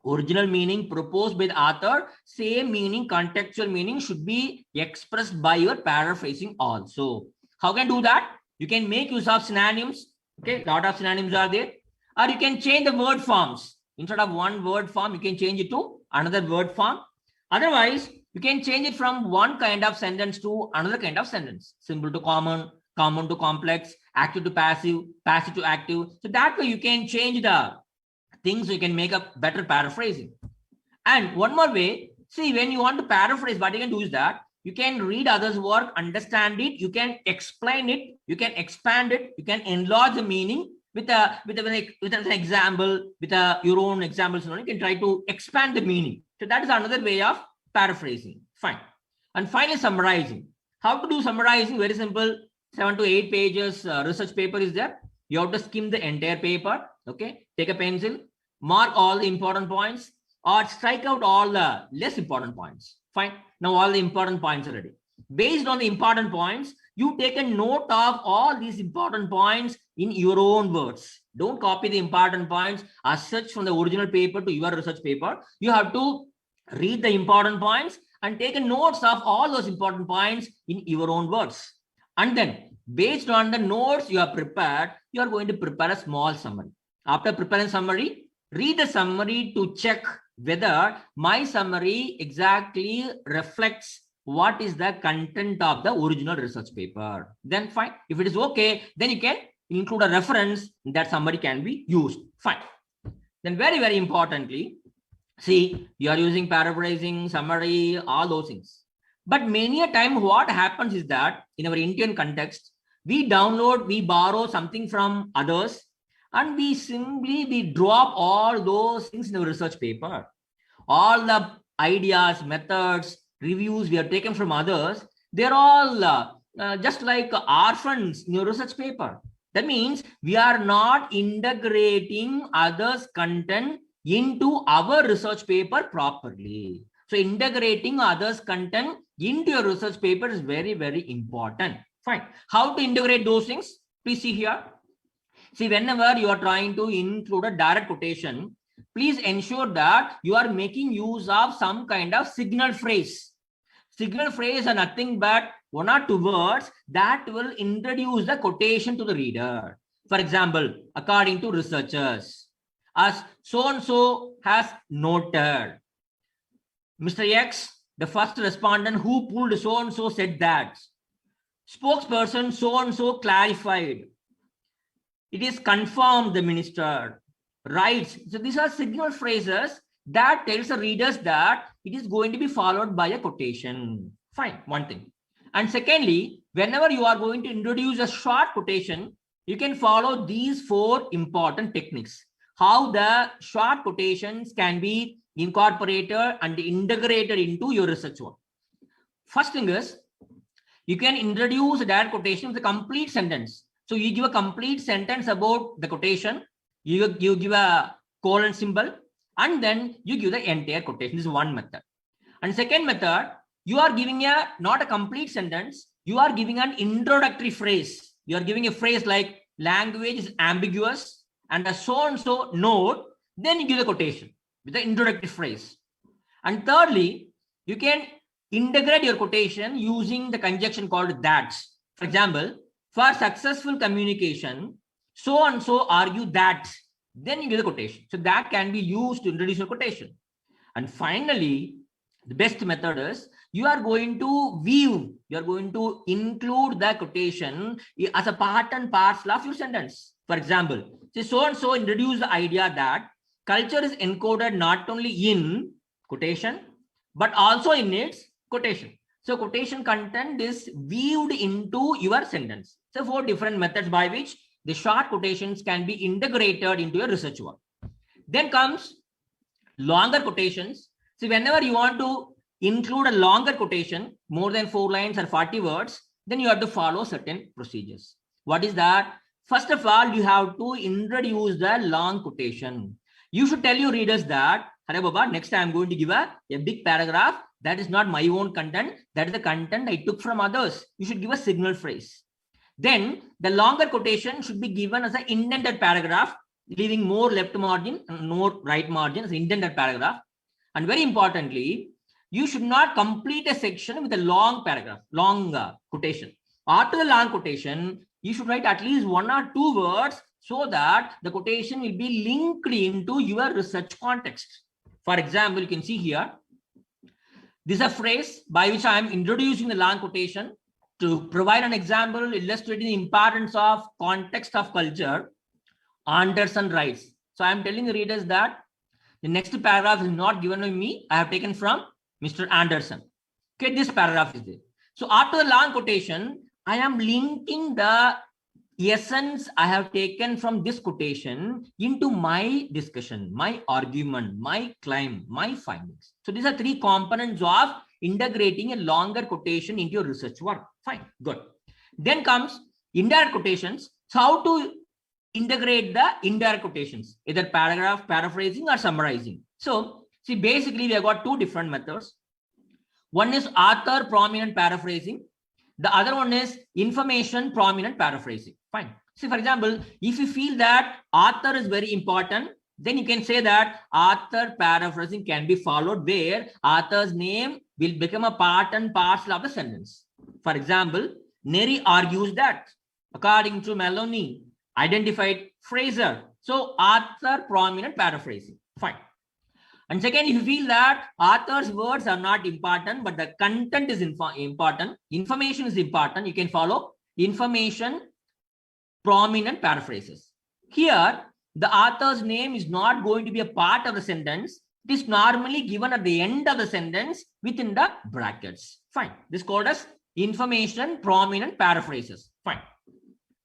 original meaning proposed by the author, same meaning, contextual meaning should be expressed by your paraphrasing also. How can you do that? You can make use of synonyms. Okay, a lot of synonyms are there. Or you can change the word forms. Instead of one word form, you can change it to another word form. Otherwise, you can change it from one kind of sentence to another kind of sentence. Simple to common, common to complex, active to passive, passive to active. So that way you can change the things you can make a better paraphrasing. And one more way, see, when you want to paraphrase, what you can do is that you can read others' work, understand it, you can explain it, you can expand it, you can enlarge the meaning with an example, with your own examples. You can try to expand the meaning. So that is another way of paraphrasing. Fine. And finally, summarizing. How to do summarizing? Very simple. 7 to 8 pages research paper is there. You have to skim the entire paper. Okay. Take a pencil, mark all the important points, or strike out all the less important points. Fine. Now all the important points are ready. Based on the important points, you take a note of all these important points in your own words. Don't copy the important points as such from the original paper to your research paper. You have to read the important points and take a notes of all those important points in your own words. And then based on the notes you have prepared, you are going to prepare a small summary. After preparing summary, read the summary to check whether my summary exactly reflects what is the content of the original research paper. Then fine. If it is okay, then you can include a reference that summary can be used. Fine. Then very, very importantly, see, you are using paraphrasing, summary, all those things. But many a time what happens is that in our Indian context, we download, we borrow something from others, and we drop all those things in our research paper. All the ideas, methods, reviews we have taken from others, they're all just like orphans in your research paper. That means we are not integrating others' content into our research paper properly. So integrating others' content into your research paper is very, very important. Fine. How to integrate those things? Please see here. See, whenever you are trying to include a direct quotation, please ensure that you are making use of some kind of signal phrase. Signal phrase are nothing but 1 or 2 words that will introduce the quotation to the reader. For example, according to researchers, as so-and-so has noted, Mr. X, the first respondent who pulled so-and-so said that. Spokesperson so-and-so clarified. It is confirmed, the minister writes. So these are signal phrases that tells the readers that it is going to be followed by a quotation. Fine, one thing. And secondly, whenever you are going to introduce a short quotation, you can follow these 4 important techniques. How the short quotations can be incorporated and integrated into your research work. First thing is, you can introduce a direct quotation with a complete sentence. So you give a complete sentence about the quotation, you give a colon symbol, and then you give the entire quotation. This is one method. And second method, you are giving not a complete sentence, you are giving an introductory phrase. You are giving a phrase like language is ambiguous and a so-and-so note, then you give the quotation with the introductory phrase. And thirdly, you can integrate your quotation using the conjunction called that. For example, for successful communication, so-and-so argue that, then you give the quotation. So that can be used to introduce your quotation. And finally, the best method is you are going to weave, you are going to include the quotation as a part and parcel of your sentence. For example, say so-and-so introduced the idea that culture is encoded not only in quotation, but also in its quotation. So quotation content is weaved into your sentence. So 4 different methods by which the short quotations can be integrated into your research work. Then comes longer quotations. So whenever you want to include a longer quotation, more than 4 lines or 40 words, then you have to follow certain procedures. What is that? First of all, you have to introduce the long quotation. You should tell your readers that, Hare Baba, next time I'm going to give a big paragraph. That is not my own content. That is the content I took from others. You should give a signal phrase. Then the longer quotation should be given as an indented paragraph, leaving more left margin and more right margin as an indented paragraph. And very importantly, you should not complete a section with a long paragraph, long quotation. After the long quotation, you should write at least 1 or 2 words so that the quotation will be linked into your research context. For example, you can see here, this is a phrase by which I am introducing the long quotation to provide an example illustrating the importance of context of culture. Anderson writes, So I am telling the readers that the next paragraph is not given by me. I have taken from Mr. Anderson. Okay, this paragraph is there. So after the long quotation, I am linking the essence I have taken from this quotation into my discussion, my argument, my claim, my findings. So these are three components of integrating a longer quotation into your research work. Fine, good. Then comes indirect quotations. So how to integrate the indirect quotations, either paragraph, paraphrasing, or summarizing. So see, basically we have got two different methods. One is author prominent paraphrasing. The other one is information prominent paraphrasing. Fine. See, for example, if you feel that author is very important, then you can say that author paraphrasing can be followed where author's name will become a part and parcel of the sentence. For example, Neri argues that, according to Maloney, identified Fraser. So author prominent paraphrasing. Fine. And second, if you feel that author's words are not important, but the content is important, information is important, you can follow information prominent paraphrases. Here, the author's name is not going to be a part of the sentence. It is normally given at the end of the sentence within the brackets. Fine. This is called as information prominent paraphrases. Fine.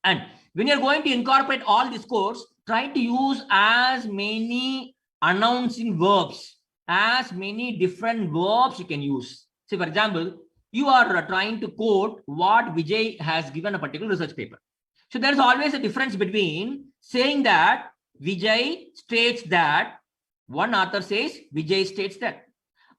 And when you're going to incorporate all this course, try to use as many announcing verbs, as many different verbs you can use. See, for example, you are trying to quote what Vijay has given a particular research paper. So there's always a difference between saying that Vijay states that, one author says Vijay states that,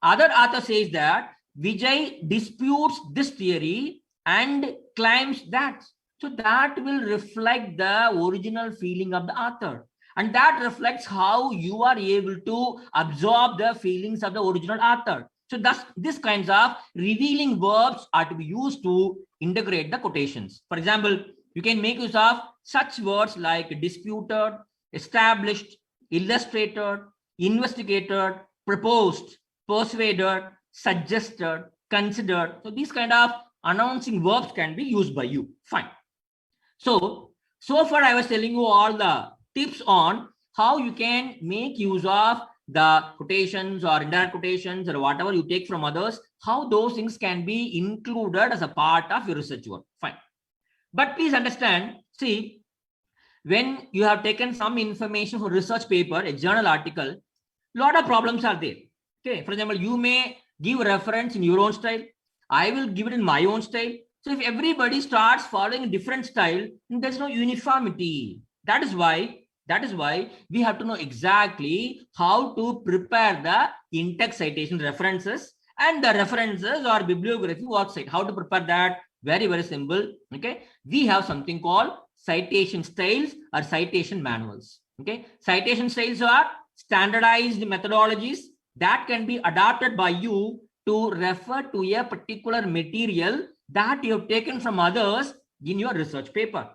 other author says that Vijay disputes this theory and claims that. So that will reflect the original feeling of the author. And that reflects how you are able to absorb the feelings of the original author. So thus, these kinds of revealing verbs are to be used to integrate the quotations. For example, you can make use of such words like disputed, established, illustrated, investigated, proposed, persuaded, suggested, considered. So these kind of announcing verbs can be used by you. Fine. So far I was telling you all the tips on how you can make use of the quotations or indirect quotations or whatever you take from others, how those things can be included as a part of your research work. Fine. But please understand, see, when you have taken some information for research paper, a journal article, a lot of problems are there. Okay, for example, you may give reference in your own style. I will give it in my own style. So if everybody starts following a different style, there's no uniformity. That is why we have to know exactly how to prepare the in-text citation references and the references or bibliography website. How to prepare that? Very, very simple. Okay, we have something called citation styles or citation manuals. Okay, citation styles are standardized methodologies that can be adapted by you to refer to a particular material that you have taken from others in your research paper.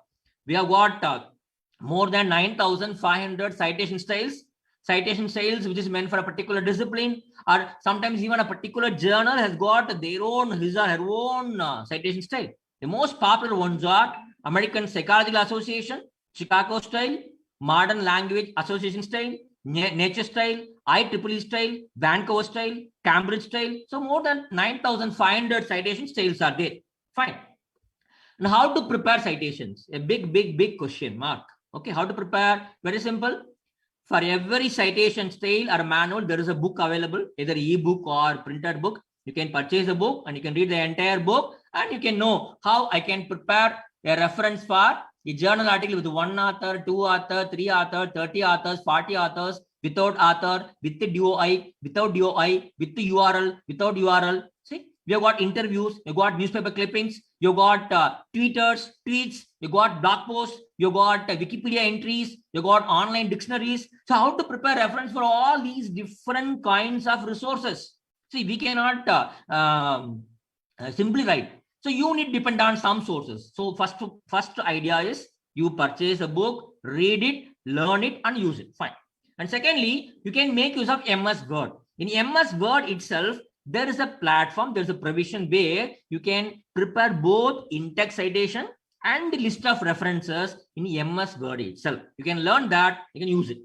We have got more than 9,500 citation styles which is meant for a particular discipline, or sometimes even a particular journal has got their own, his or her own citation style. The most popular ones are American Psychological Association, Chicago style, Modern Language Association style, Nature style, IEEE style, Vancouver style, Cambridge style. So more than 9,500 citation styles are there. Fine. And how to prepare citations? A big question mark. Okay, how to prepare? Very simple. For every citation style or manual, there is a book available, either e-book or printed book. You can purchase a book and you can read the entire book and you can know how I can prepare a reference for a journal article with one author, two author, three author, 30 authors, 40 authors, without author, with the DOI, without DOI, with the URL, without URL. See, we have got interviews, you got newspaper clippings, you got tweets, you got blog posts, you got Wikipedia entries, you got online dictionaries. So how to prepare reference for all these different kinds of resources? See, we cannot simply write. So you need to depend on some sources. So first idea is you purchase a book, read it, learn it, and use it. Fine. And secondly, you can make use of MS Word. In MS Word itself, there is a platform, there's a provision where you can prepare both in-text citation and the list of references in MS Word itself. You can learn that, you can use it.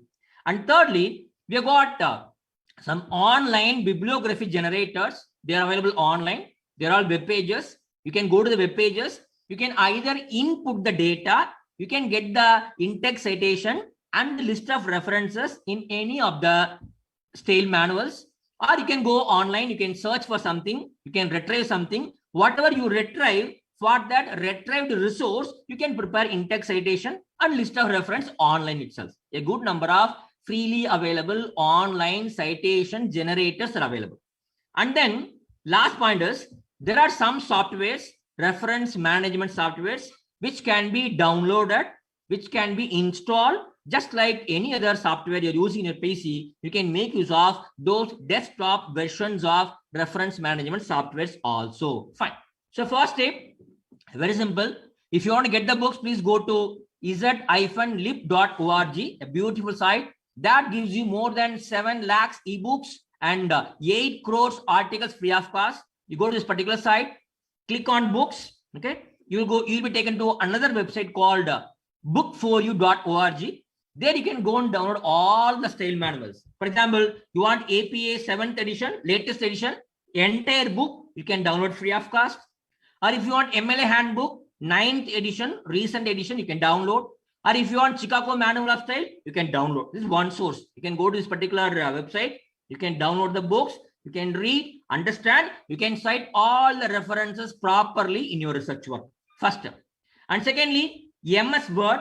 And thirdly, we have got some online bibliography generators. They are available online. They are all web pages. You can go to the web pages. You can either input the data, you can get the in-text citation and the list of references in any of the stale manuals, or you can go online, you can search for something, you can retrieve something. Whatever you retrieve, for that retrieved resource, you can prepare in-text citation and list of reference online itself. A good number of freely available online citation generators are available. And then last point is, there are some softwares, reference management softwares, which can be downloaded, which can be installed. Just like any other software you're using in your PC, you can make use of those desktop versions of reference management softwares also. Fine. So first step, very simple. If you want to get the books, please go to z-lib.org, a beautiful site that gives you more than 7 lakhs ebooks and 8 crores articles free of cost. You go to this particular site, click on books. Okay, you'll be taken to another website called book4u.org. There you can go and download all the style manuals. For example, you want APA 7th edition, latest edition, entire book, you can download free of cost. Or if you want MLA handbook, 9th edition, recent edition, you can download. Or if you want Chicago Manual of Style, you can download. This is one source. You can go to this particular website. You can download the books. You can read, understand. You can cite all the references properly in your research work. First step. And secondly, MS Word.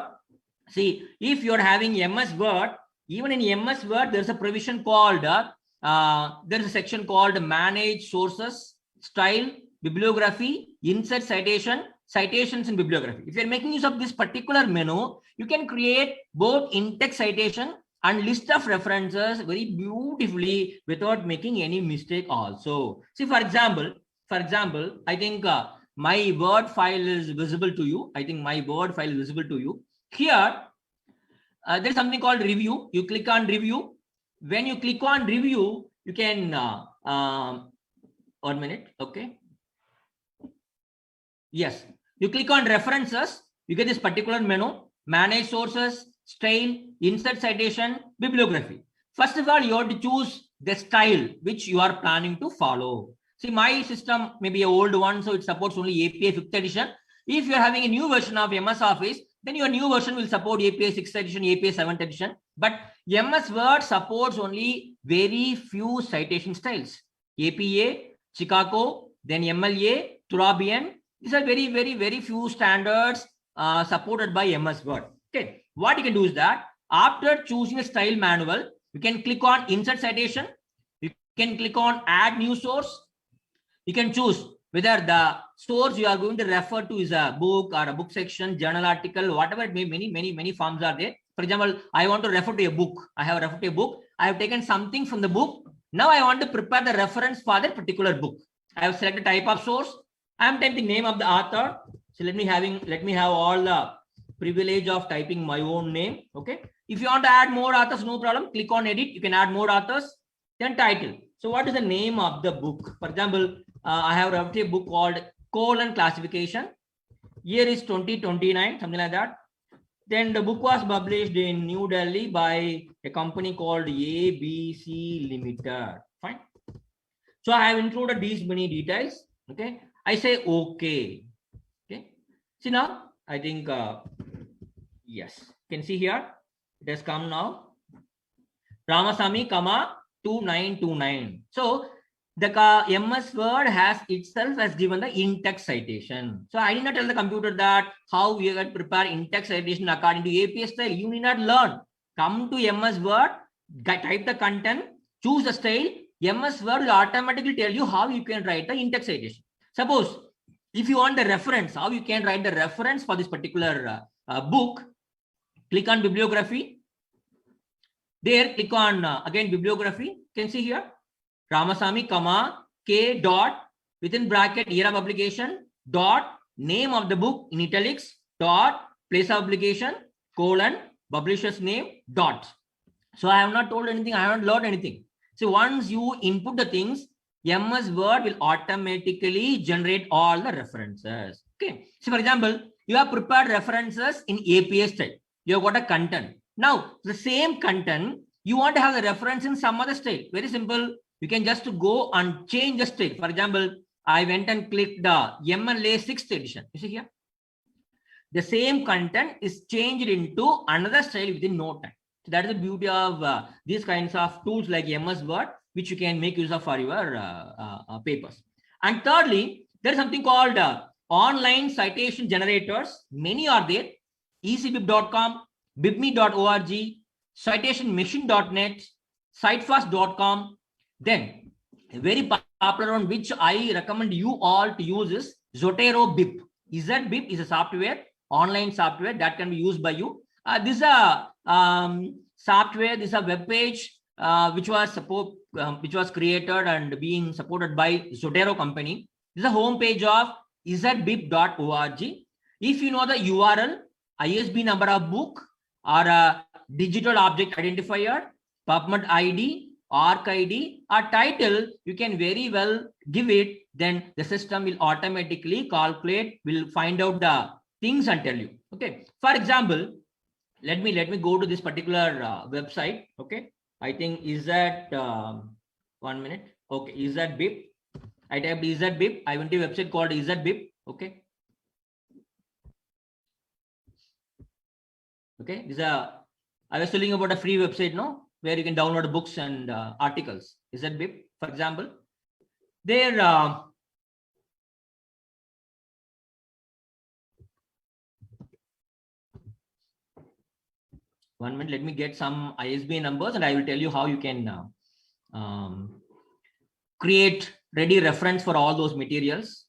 See, if you're having MS Word, even in MS Word, there's a provision called, there's a section called Manage Sources, Style, Bibliography, Insert Citation, Citations in Bibliography. If you're making use of this particular menu, you can create both in-text citation and list of references very beautifully without making any mistake also. See, for example, I think my Word file is visible to you. Here, there's something called review. You click on review. When you click on review, you can, 1 minute, okay. Yes, you click on references, you get this particular menu, manage sources, style, insert citation, bibliography. First of all, you have to choose the style which you are planning to follow. See, my system may be an old one, so it supports only APA 5th edition. If you're having a new version of MS Office, then your new version will support APA 6th edition, APA 7th edition. But MS Word supports only very few citation styles. APA, Chicago, then MLA, Turabian. These are very, very, very few standards supported by MS Word. Okay. What you can do is that after choosing a style manual, you can click on insert citation. You can click on add new source. You can choose whether the source you are going to refer to is a book or a book section, journal article, whatever it may be, many forms are there. For example, I want to refer to a book. I have referred to a book. I have taken something from the book. Now I want to prepare the reference for that particular book. I have selected type of source. I am typing the name of the author. So let me have all the privilege of typing my own name. Okay. If you want to add more authors, no problem. Click on edit. You can add more authors. Then title. So what is the name of the book? For example, I have written a book called Colon Classification. Year is 2029, something like that. Then the book was published in New Delhi by a company called ABC Limited. Fine. So I have included these many details. Okay. I say okay. Okay. See now, I think, yes, you can see here, it has come now. Ramasamy, 2929. So the MS Word has itself has given the in-text citation. So I did not tell the computer that how we can prepare in-text citation according to APA style. You need not learn. Come to MS Word, type the content, choose the style. MS Word will automatically tell you how you can write the in-text citation. Suppose if you want the reference, how you can write the reference for this particular book, click on bibliography. There, click on again bibliography. You can see here. Ramasamy, K dot within bracket year of publication dot name of the book in italics dot place of publication colon publisher's name dot. So I have not told anything. I haven't learned anything. So once you input the things, MS Word will automatically generate all the references. Okay. So for example, you have prepared references in APA style. You have got a content. Now the same content You want to have the reference in some other style. Very simple. You can just go and change the style. For example, I went and clicked the MLA 6th edition. You see here? The same content is changed into another style within no time. So that is the beauty of these kinds of tools like MS Word, which you can make use of for your papers. And thirdly, there is something called online citation generators. Many are there. easybib.com, bibme.org, citationmachine.net, citefast.com. Then a very popular one which I recommend you all to use is Zotero Bib. ZBib is a software, online software that can be used by you. This is a software, this is a web page which was created and being supported by Zotero company. This is a home page of zbib.org. If you know the URL, ISB number of book, or a digital object identifier, PubMed ID, ARC ID, or title, you can very well give it. Then the system will automatically calculate, will find out the things and tell you. Okay. For example, let me go to this particular website. Okay. I think is that 1 minute. Okay. Is that BIP? I typed ZBib. I went to a website called ZBib. Okay. Okay. This is I was telling about a free website, no, where you can download books and articles. ZBib, for example. There, 1 minute, let me get some ISBN numbers and I will tell you how you can create ready reference for all those materials.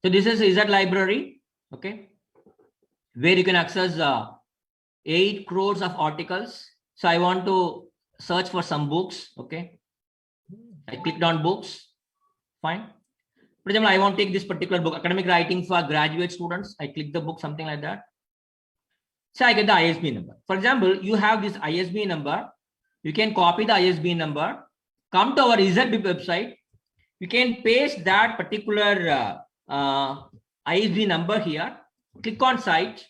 So this is Z library, okay, where you can access 8 crores of articles. So I want to search for some books, okay. I clicked on books, fine. For example, I want to take this particular book, academic writing for graduate students. I click the book, something like that. So I get the ISBN number. For example, you have this ISBN number. You can copy the ISBN number, come to our ZBib website. You can paste that particular ISBN number here. Click on site.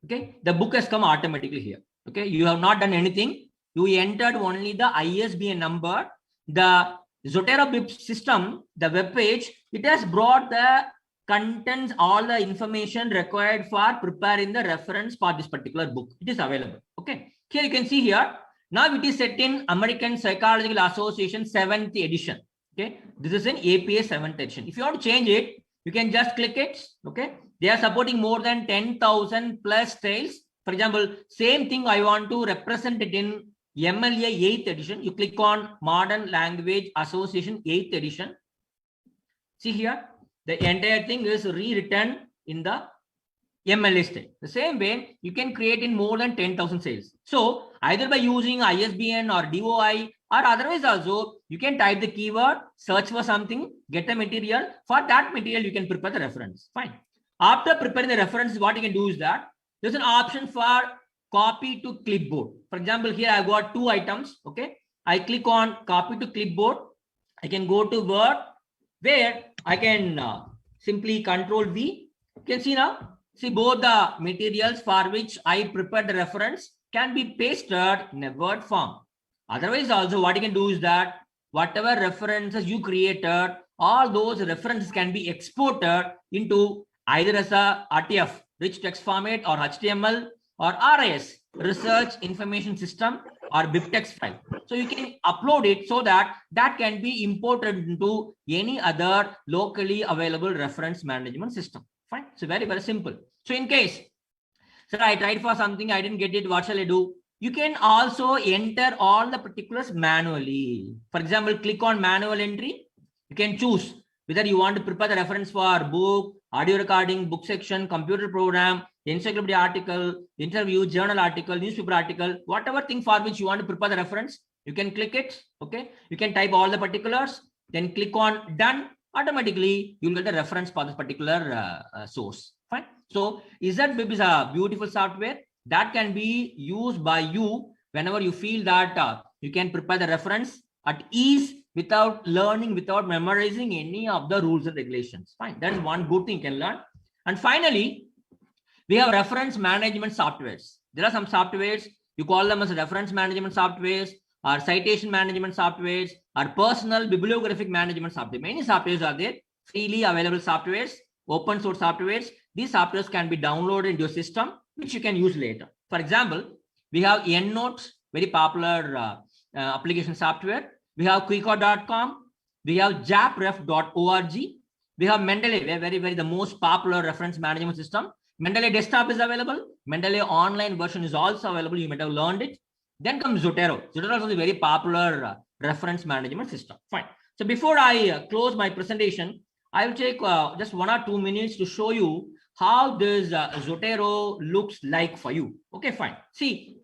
Okay, the book has come automatically here. Okay, you have not done anything. You entered only the ISBN number. The Zotero Bib system, the web page, it has brought the contents, all the information required for preparing the reference for this particular book. It is available. Okay, here you can see here. Now it is set in American Psychological Association 7th edition. Okay, this is in APA 7th edition. If you want to change it, you can just click it. Okay, they are supporting more than 10,000 plus styles. For example, same thing I want to represent it in MLA 8th edition. You click on Modern Language Association 8th edition. See here, the entire thing is rewritten in the MLA style. The same way, you can create in more than 10,000 styles. So either by using ISBN or DOI, or otherwise also, you can type the keyword, search for something, get the material. For that material, you can prepare the reference. Fine. After preparing the reference, what you can do is that there's an option for copy to clipboard. For example, here I've got 2 items. Okay, I click on copy to clipboard. I can go to Word, where I can simply Control V. You can see now, see both the materials for which I prepared the reference can be pasted in a Word form. Otherwise, also what you can do is that whatever references you created, all those references can be exported into either as a RTF, rich text format, or HTML, or RIS, Research Information System, or BibTeX file. So you can upload it so that that can be imported into any other locally available reference management system. Fine. So very, very simple. So in case, sir, I tried for something, I didn't get it, what shall I do? You can also enter all the particulars manually. For example, click on manual entry. You can choose whether you want to prepare the reference for book, audio recording, book section, computer program, encyclopedia article, interview, journal article, newspaper article, whatever thing for which you want to prepare the reference, you can click it. Okay, you can type all the particulars, then click on done. Automatically, you'll get the reference for this particular source. Fine. So ZBib is a beautiful software that can be used by you whenever you feel that you can prepare the reference at ease without learning, without memorizing any of the rules and regulations. Fine. That is one good thing you can learn. And finally, we have reference management softwares. There are some softwares, you call them as reference management softwares, or citation management softwares, or personal bibliographic management software. Many softwares are there, freely available softwares, open source softwares. These softwares can be downloaded into your system, which you can use later. For example, we have EndNote, very popular application software. We have Quico.com. We have japref.org. We have Mendeley, very the most popular reference management system. Mendeley desktop is available. Mendeley online version is also available. You might have learned it. Then comes Zotero. Zotero is a very popular reference management system. Fine. So before I close my presentation, I will take just 1 or 2 minutes to show you how this Zotero looks like for you. Okay, fine. See,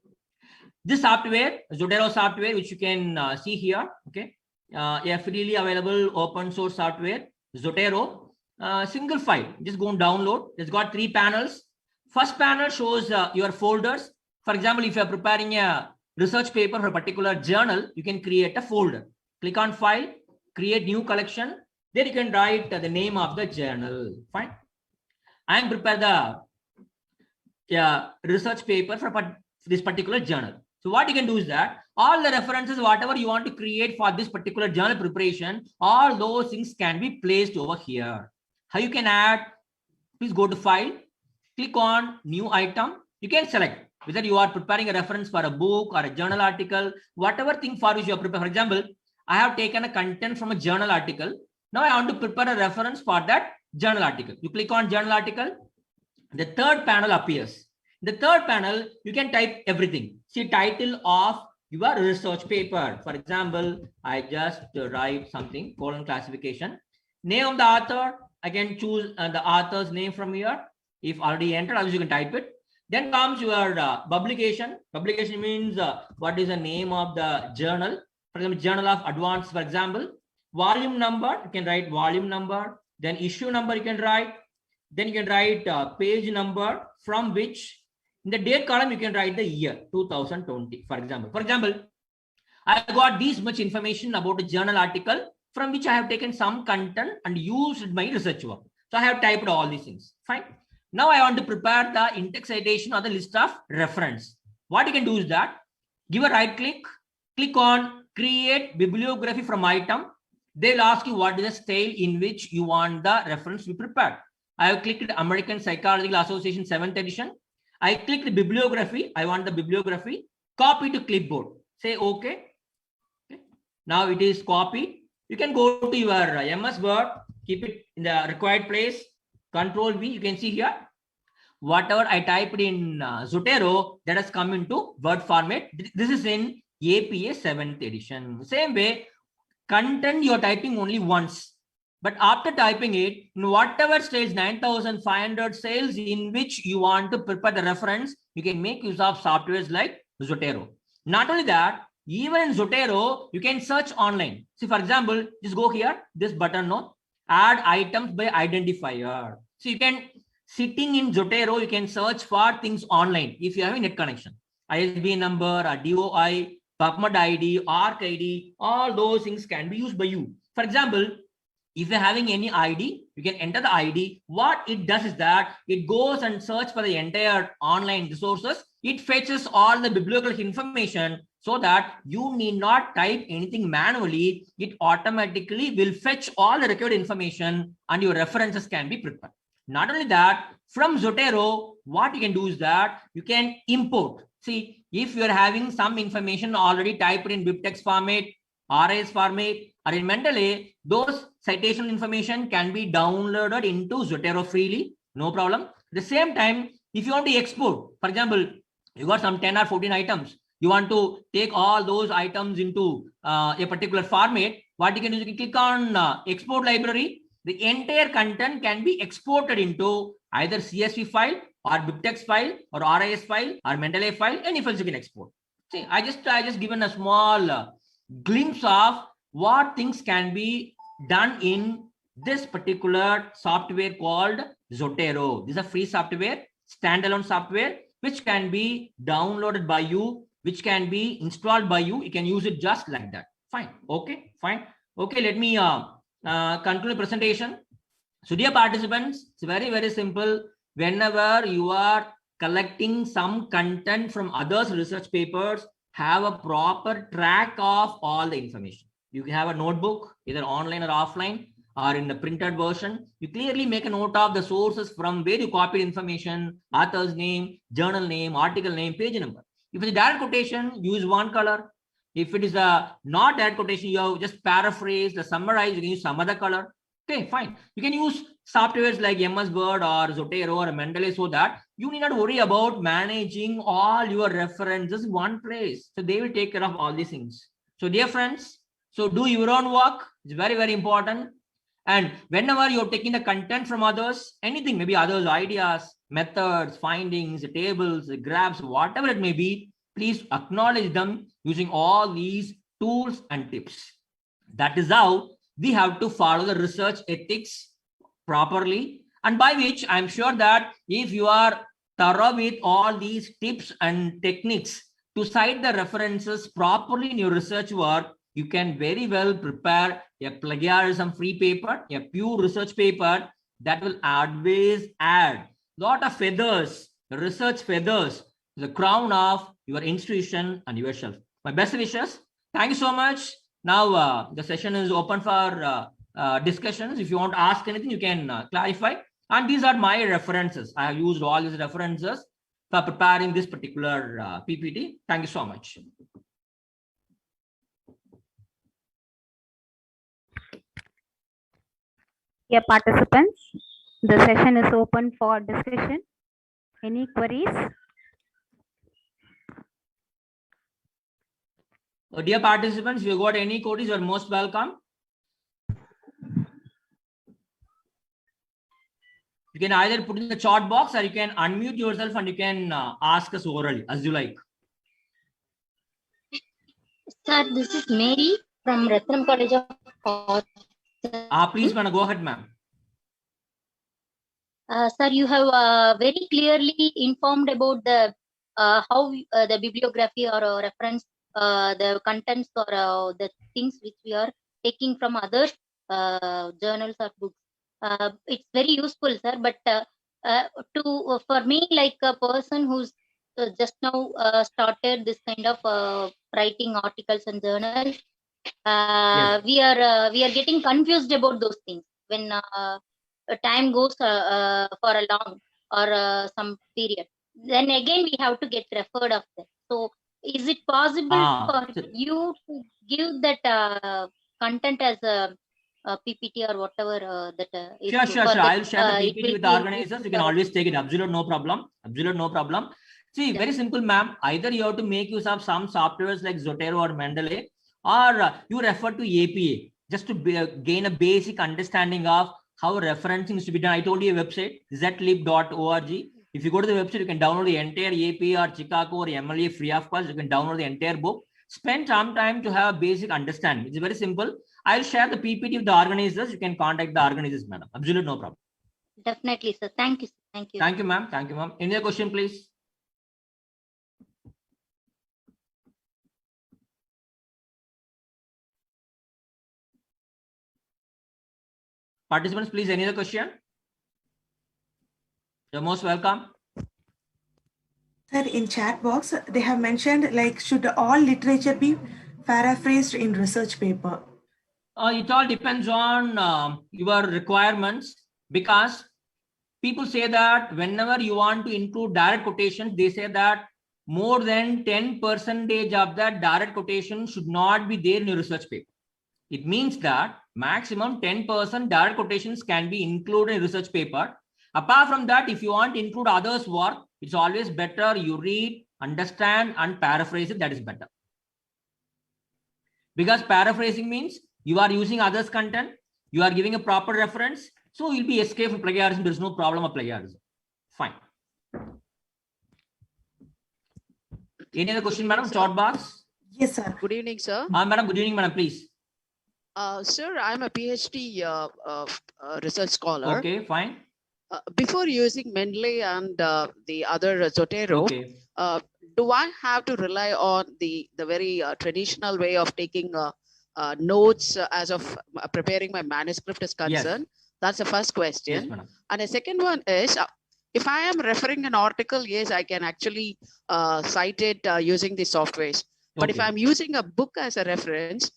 this software, Zotero software, which you can see here. Okay, a freely available open source software, Zotero, single file. Just go and download. It's got 3 panels. First panel shows your folders. For example, if you are preparing a research paper for a particular journal, you can create a folder. Click on File, create new collection. There you can write the name of the journal. Fine. I am prepare the research paper for this particular journal. So what you can do is that all the references, whatever you want to create for this particular journal preparation, all those things can be placed over here. How you can add? Please go to File, click on New Item. You can select whether you are preparing a reference for a book or a journal article, whatever thing for which you are preparing. For example, I have taken a content from a journal article. Now I want to prepare a reference for that journal article. You click on journal article. The third panel appears. In the third panel, you can type everything. See, title of your research paper. For example, I just write something, colon classification. Name of the author, I can choose the author's name from here. If already entered, otherwise you can type it. Then comes your publication. Publication means what is the name of the journal. For example, Journal of Advanced, for example. Volume number, you can write volume number. Then issue number you can write. Then you can write page number from which, in the date column, you can write the year 2020, for example. For example, I got this much information about a journal article from which I have taken some content and used my research work. So I have typed all these things. Fine. Now I want to prepare the in-text citation or the list of reference. What you can do is that give a right click, click on create bibliography from item. They'll ask you what is the style in which you want the reference to be prepared. I have clicked American Psychological Association 7th edition. I click the bibliography. I want the bibliography. Copy to clipboard. Say OK. Now it is copied. You can go to your MS Word. Keep it in the required place. Control V. You can see here. Whatever I typed in Zotero, that has come into Word format. This is in APA 7th edition. Same way, content you are typing only once. But after typing it, in whatever stage 9,500 cells in which you want to prepare the reference, you can make use of softwares like Zotero. Not only that, even in Zotero, you can search online. See, for example, just go here, this button, add items by identifier. So you can, sitting in Zotero, you can search for things online if you have a net connection. ISBN number, a DOI, PubMed ID, ARC ID, all those things can be used by you. For example, if you're having any ID, you can enter the ID. What it does is that it goes and search for the entire online resources. It fetches all the bibliographic information so that you need not type anything manually. It automatically will fetch all the required information and your references can be prepared. Not only that, from Zotero, what you can do is that you can import. See, if you're having some information already typed in BibTeX format, RIS format, or in Mendeley, those citation information can be downloaded into Zotero freely, no problem. At the same time, if you want to export, for example, you got some 10 or 14 items, you want to take all those items into a particular format, what you can do is you can click on export library. The entire content can be exported into either CSV file or BibTeX file or RIS file or Mendeley file, any files you can export. See, I just given a small glimpse of what things can be done in this particular software called Zotero. This is a free software, standalone software, which can be downloaded by you, which can be installed by you. You can use it just like that. Fine. Okay. Fine. Okay. Let me conclude the presentation. So dear participants, it's very, very simple. Whenever you are collecting some content from others' research papers, have a proper track of all the information. You can have a notebook, either online or offline, or in the printed version. You clearly make a note of the sources from where you copied information, author's name, journal name, article name, page number. If it's a direct quotation, use one color. If it is a not direct quotation, you have just paraphrased or summarized, you can use some other color. Okay, fine. You can use softwares like MS Word or Zotero or Mendeley so that you need not worry about managing all your references in one place. So they will take care of all these things. So dear friends, so do your own work. It's very, very important. And whenever you're taking the content from others, anything, maybe others' ideas, methods, findings, tables, graphs, whatever it may be, please acknowledge them using all these tools and tips. That is how we have to follow the research ethics properly, and by which I'm sure that if you are thorough with all these tips and techniques to cite the references properly in your research work, you can very well prepare a plagiarism free paper, a pure research paper that will always add a lot of feathers, research feathers, to the crown of your institution and yourself. My best wishes. Thank you so much. Now the session is open for discussions. If you want to ask anything, you can clarify. And these are my references. I have used all these references for preparing this particular PPT. Thank you so much. Dear participants, the session is open for discussion. Any queries? Dear participants, if you got any queries, you are most welcome. You can either put in the chat box or you can unmute yourself and you can ask us orally as you like. Sir, this is Mary from Ratnam College of Arts. Please, madam, go ahead, ma'am. Sir, you have very clearly informed about the how the bibliography or reference, the contents or the things which we are taking from other journals or books. It's very useful, sir. But for me, like a person who's just now started this kind of writing articles and journals, Yes. we are getting confused about those things when time goes for a long or some period. Then again we have to get referred of them. So is it possible for you to give that content as a PPT or whatever that is? Sure. I'll share the PPT with the organizers. You can always take it. Absolute no problem. See, very simple, ma'am. Either you have to make use of some softwares like Zotero or Mendeley, or you refer to APA just to gain a basic understanding of how referencing is to be done. I told you a website, zlib.org. If you go to the website, you can download the entire APA or Chicago or MLA free of cost. You can download the entire book. Spend some time to have a basic understanding. It's very simple. I'll share the PPT with the organizers. You can contact the organizers, madam. Absolute no problem. Definitely, sir. Thank you. Thank you, ma'am. Any other question, please? Participants, please, any other question? You're most welcome. Sir, in chat box, they have mentioned like, should all literature be paraphrased in research paper? It all depends on your requirements, because people say that whenever you want to include direct quotations, they say that more than 10% of that direct quotation should not be there in your research paper. It means that maximum 10% direct quotations can be included in research paper. Apart from that, if you want to include others' work, it's always better you read, understand, and paraphrase it. That is better. Because paraphrasing means you are using others' content, you are giving a proper reference, so you'll be escaped from plagiarism. There is no problem of plagiarism. Fine. Any other question, madam? Chat box? Yes, sir. Good evening, sir. Madam, good evening, madam, please. Sir, I'm a PhD research scholar. Okay, fine. Before using Mendeley and the other Zotero, Okay. do I have to rely on the very traditional way of taking notes as of preparing my manuscript is concerned? Yes. That's the first question. Yes, madam. And the second one is, if I am referring an article, yes, I can actually cite it using the softwares. But if Okay. I'm using a book as a reference,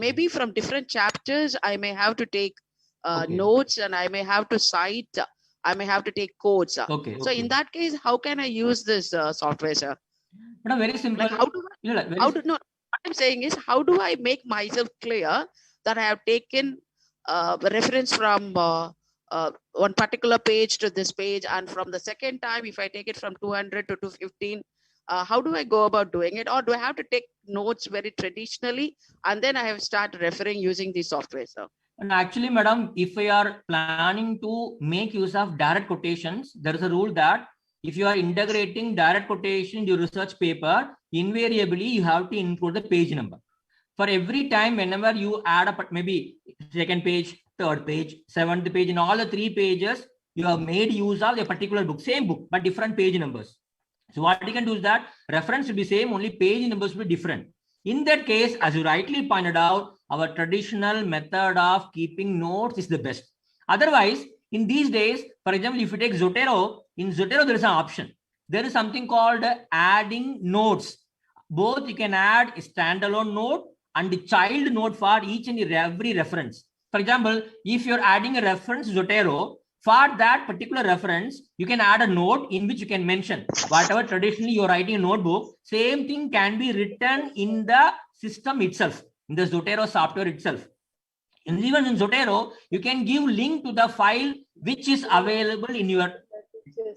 maybe from different chapters, I may have to take notes, and I may have to cite, I may have to take codes. Okay. So in that case, how can I use this software, sir? But very simple. Like how do I, You know, like very how do, no, what I'm saying is, how do I make myself clear that I have taken reference from one particular page to this page, and from the second time, if I take it from 200 to 215, how do I go about doing it? Or do I have to take notes very traditionally, and then I have start referring using the software, sir? And actually, madam, if we are planning to make use of direct quotations, there is a rule that if you are integrating direct quotation in your research paper, invariably you have to include the page number. For every time, whenever you add up maybe second page, third page, seventh page, in all the 3 pages, you have made use of a particular book, same book, but different page numbers. So what you can do is that reference will be same, only page numbers will be different. In that case, as you rightly pointed out, our traditional method of keeping notes is the best. Otherwise, in these days, for example, if you take Zotero, in Zotero, there is an option. There is something called adding notes. Both you can add a standalone note and the child note for each and every reference. For example, if you're adding a reference Zotero, for that particular reference, you can add a note in which you can mention whatever traditionally you're writing a notebook, same thing can be written in the system itself, in the Zotero software itself. And even in Zotero, you can give link to the file which is available in your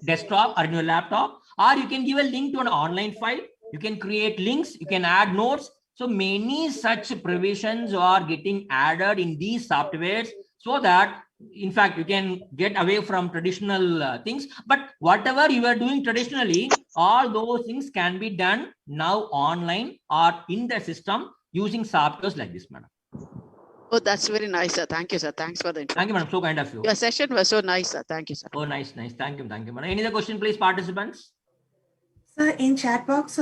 desktop or in your laptop, or you can give a link to an online file. You can create links, you can add notes. So many such provisions are getting added in these softwares so that, in fact, you can get away from traditional things. But whatever you are doing traditionally, all those things can be done now online or in the system using softwares like this, madam. Oh, that's very nice, sir. Thank you, sir. Thanks for the information. Thank you, madam. So kind of you. Your session was so nice, sir. Thank you, sir. Oh, nice, nice. Thank you, madam. Any other question, please, participants? Sir, in chat box,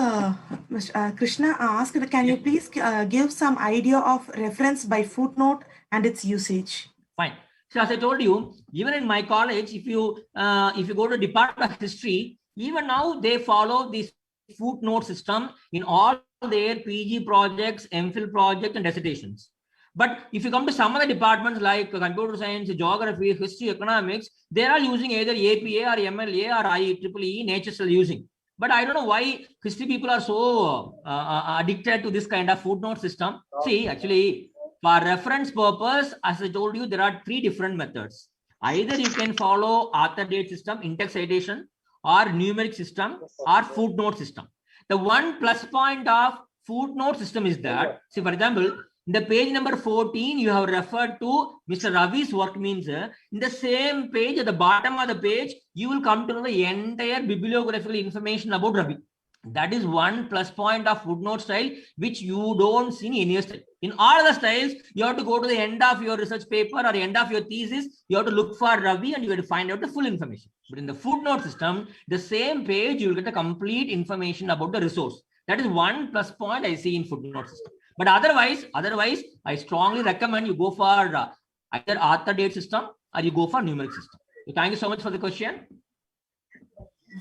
Krishna asked, can you please give some idea of reference by footnote and its usage? Fine. So as I told you, even in my college, if you go to Department of History, even now they follow this footnote system in all their PG projects, MPhil projects, and dissertations. But if you come to some other departments like computer science, geography, history, economics, they are using either APA or MLA or IEEE, nature still using. But I don't know why history people are so addicted to this kind of footnote system. See, actually, for reference purpose, as I told you, there are 3 different methods. Either you can follow author date system, index citation, or numeric system, or footnote system. The one plus point of footnote system is that, see, for example, in the page number 14, you have referred to Mr. Ravi's work, means in the same page, at the bottom of the page, you will come to know the entire bibliographical information about Ravi. That is one plus point of footnote style, which you don't see in any style. In all the styles, you have to go to the end of your research paper or end of your thesis. You have to look for Ravi and you have to find out the full information. But in the footnote system, the same page, you will get the complete information about the resource. That is one plus point I see in footnote system. But otherwise, I strongly recommend you go for either author date system or you go for numeric system. So thank you so much for the question.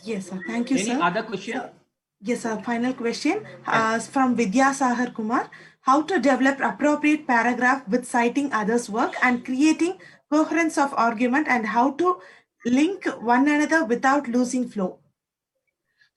Yes, sir. Thank you, Any sir. other question? Yes, sir. Final question from Vidya Sahar Kumar. How to develop appropriate paragraph with citing others' work and creating coherence of argument, and how to link one another without losing flow?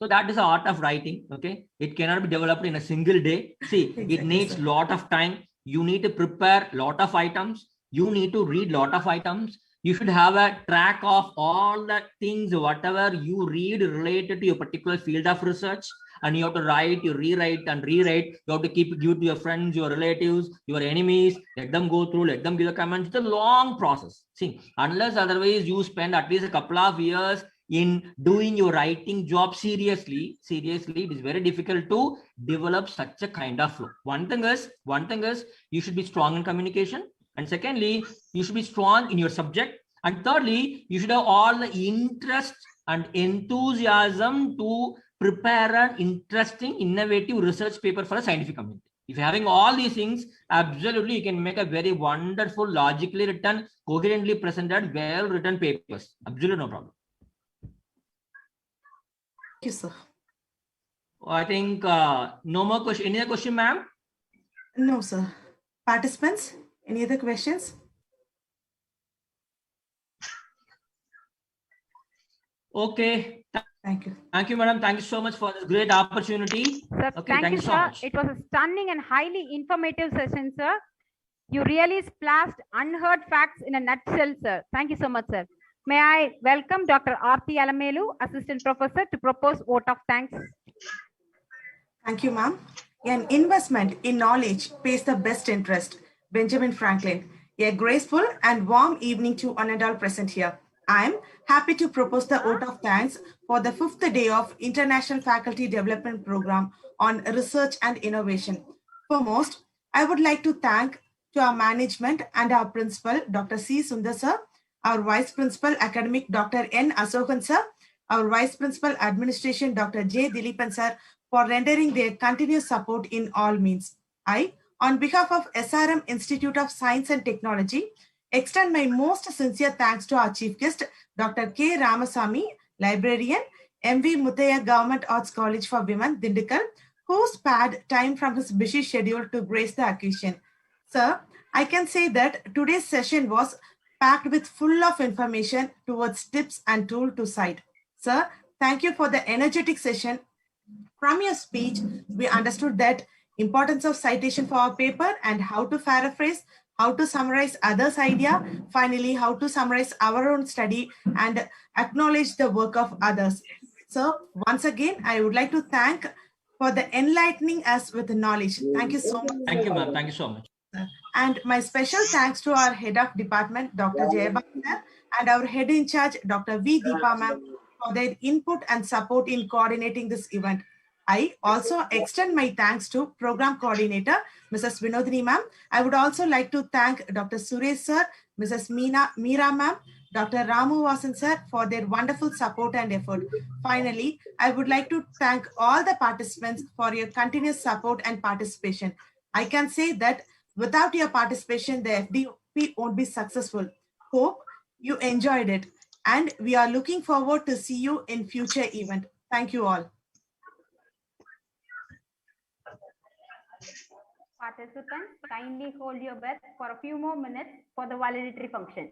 So that is the art of writing. Okay, it cannot be developed in a single day. See, Exactly, it needs sir. lot of time. You need to prepare lot of items. You need to read lot of items. You should have a track of all the things, whatever you read related to your particular field of research. And you have to write, you rewrite and rewrite. You have to give to your friends, your relatives, your enemies. Let them go through, let them give the comments. It's a long process. See, unless otherwise you spend at least a couple of years in doing your writing job seriously, it is very difficult to develop such a kind of flow. One thing is, you should be strong in communication. And secondly, you should be strong in your subject. And thirdly, you should have all the interest and enthusiasm to prepare an interesting, innovative research paper for a scientific community. If you're having all these things, absolutely, you can make a very wonderful, logically written, coherently presented, well-written papers. Absolutely no problem. you, sir. I think no more question. Any other question, ma'am? No, sir. Participants, any other questions? Okay. Thank you. Thank you, madam. Thank you so much for this great opportunity. Sir, Okay, thank you so sir. much. It was a stunning and highly informative session, sir. You really splashed unheard facts in a nutshell, sir. Thank you so much, sir. May I welcome Dr. Aarti Alamelu, Assistant Professor, to propose vote of thanks. Thank you, ma'am. An investment in knowledge pays the best interest. Benjamin Franklin. A graceful and warm evening to one and all present here. I am happy to propose the vote of thanks for the 5th day of International Faculty Development Program on Research and Innovation. Foremost, I would like to thank to our management and our principal, Dr. C. Sundar sir, our Vice Principal Academic, Dr. N. Asokan sir, our Vice Principal Administration, Dr. J. Dilipan sir, for rendering their continuous support in all means. I, on behalf of SRM Institute of Science and Technology, extend my most sincere thanks to our chief guest, Dr. K. Ramasamy, librarian, MV Muthaiya Government Arts College for Women, Dindikal, who spared time from his busy schedule to grace the occasion. Sir, I can say that today's session was packed with full of information towards tips and tools to cite. Sir, thank you for the energetic session. From your speech, we understood that importance of citation for our paper and how to paraphrase, how to summarize others' idea, finally, how to summarize our own study and acknowledge the work of others. So once again, I would like to thank for the enlightening us with knowledge. Thank you so much. Thank you, ma'am. Thank you so much. And my special thanks to our head of department, Dr. Jayabhagan, and our head in charge, Dr. V. Deepa ma'am, for their input and support in coordinating this event. I also extend my thanks to program coordinator, Mrs. Vinodini ma'am. I would also like to thank Dr. Suresh sir, Mrs. Meera ma'am, Dr. Ramu Vasan sir for their wonderful support and effort. Finally, I would like to thank all the participants for your continuous support and participation. I can say that without your participation, the FDP won't be successful. Hope you enjoyed it. And we are looking forward to see you in future event. Thank you all. Participants, kindly hold your breath for a few more minutes for the valedictory function.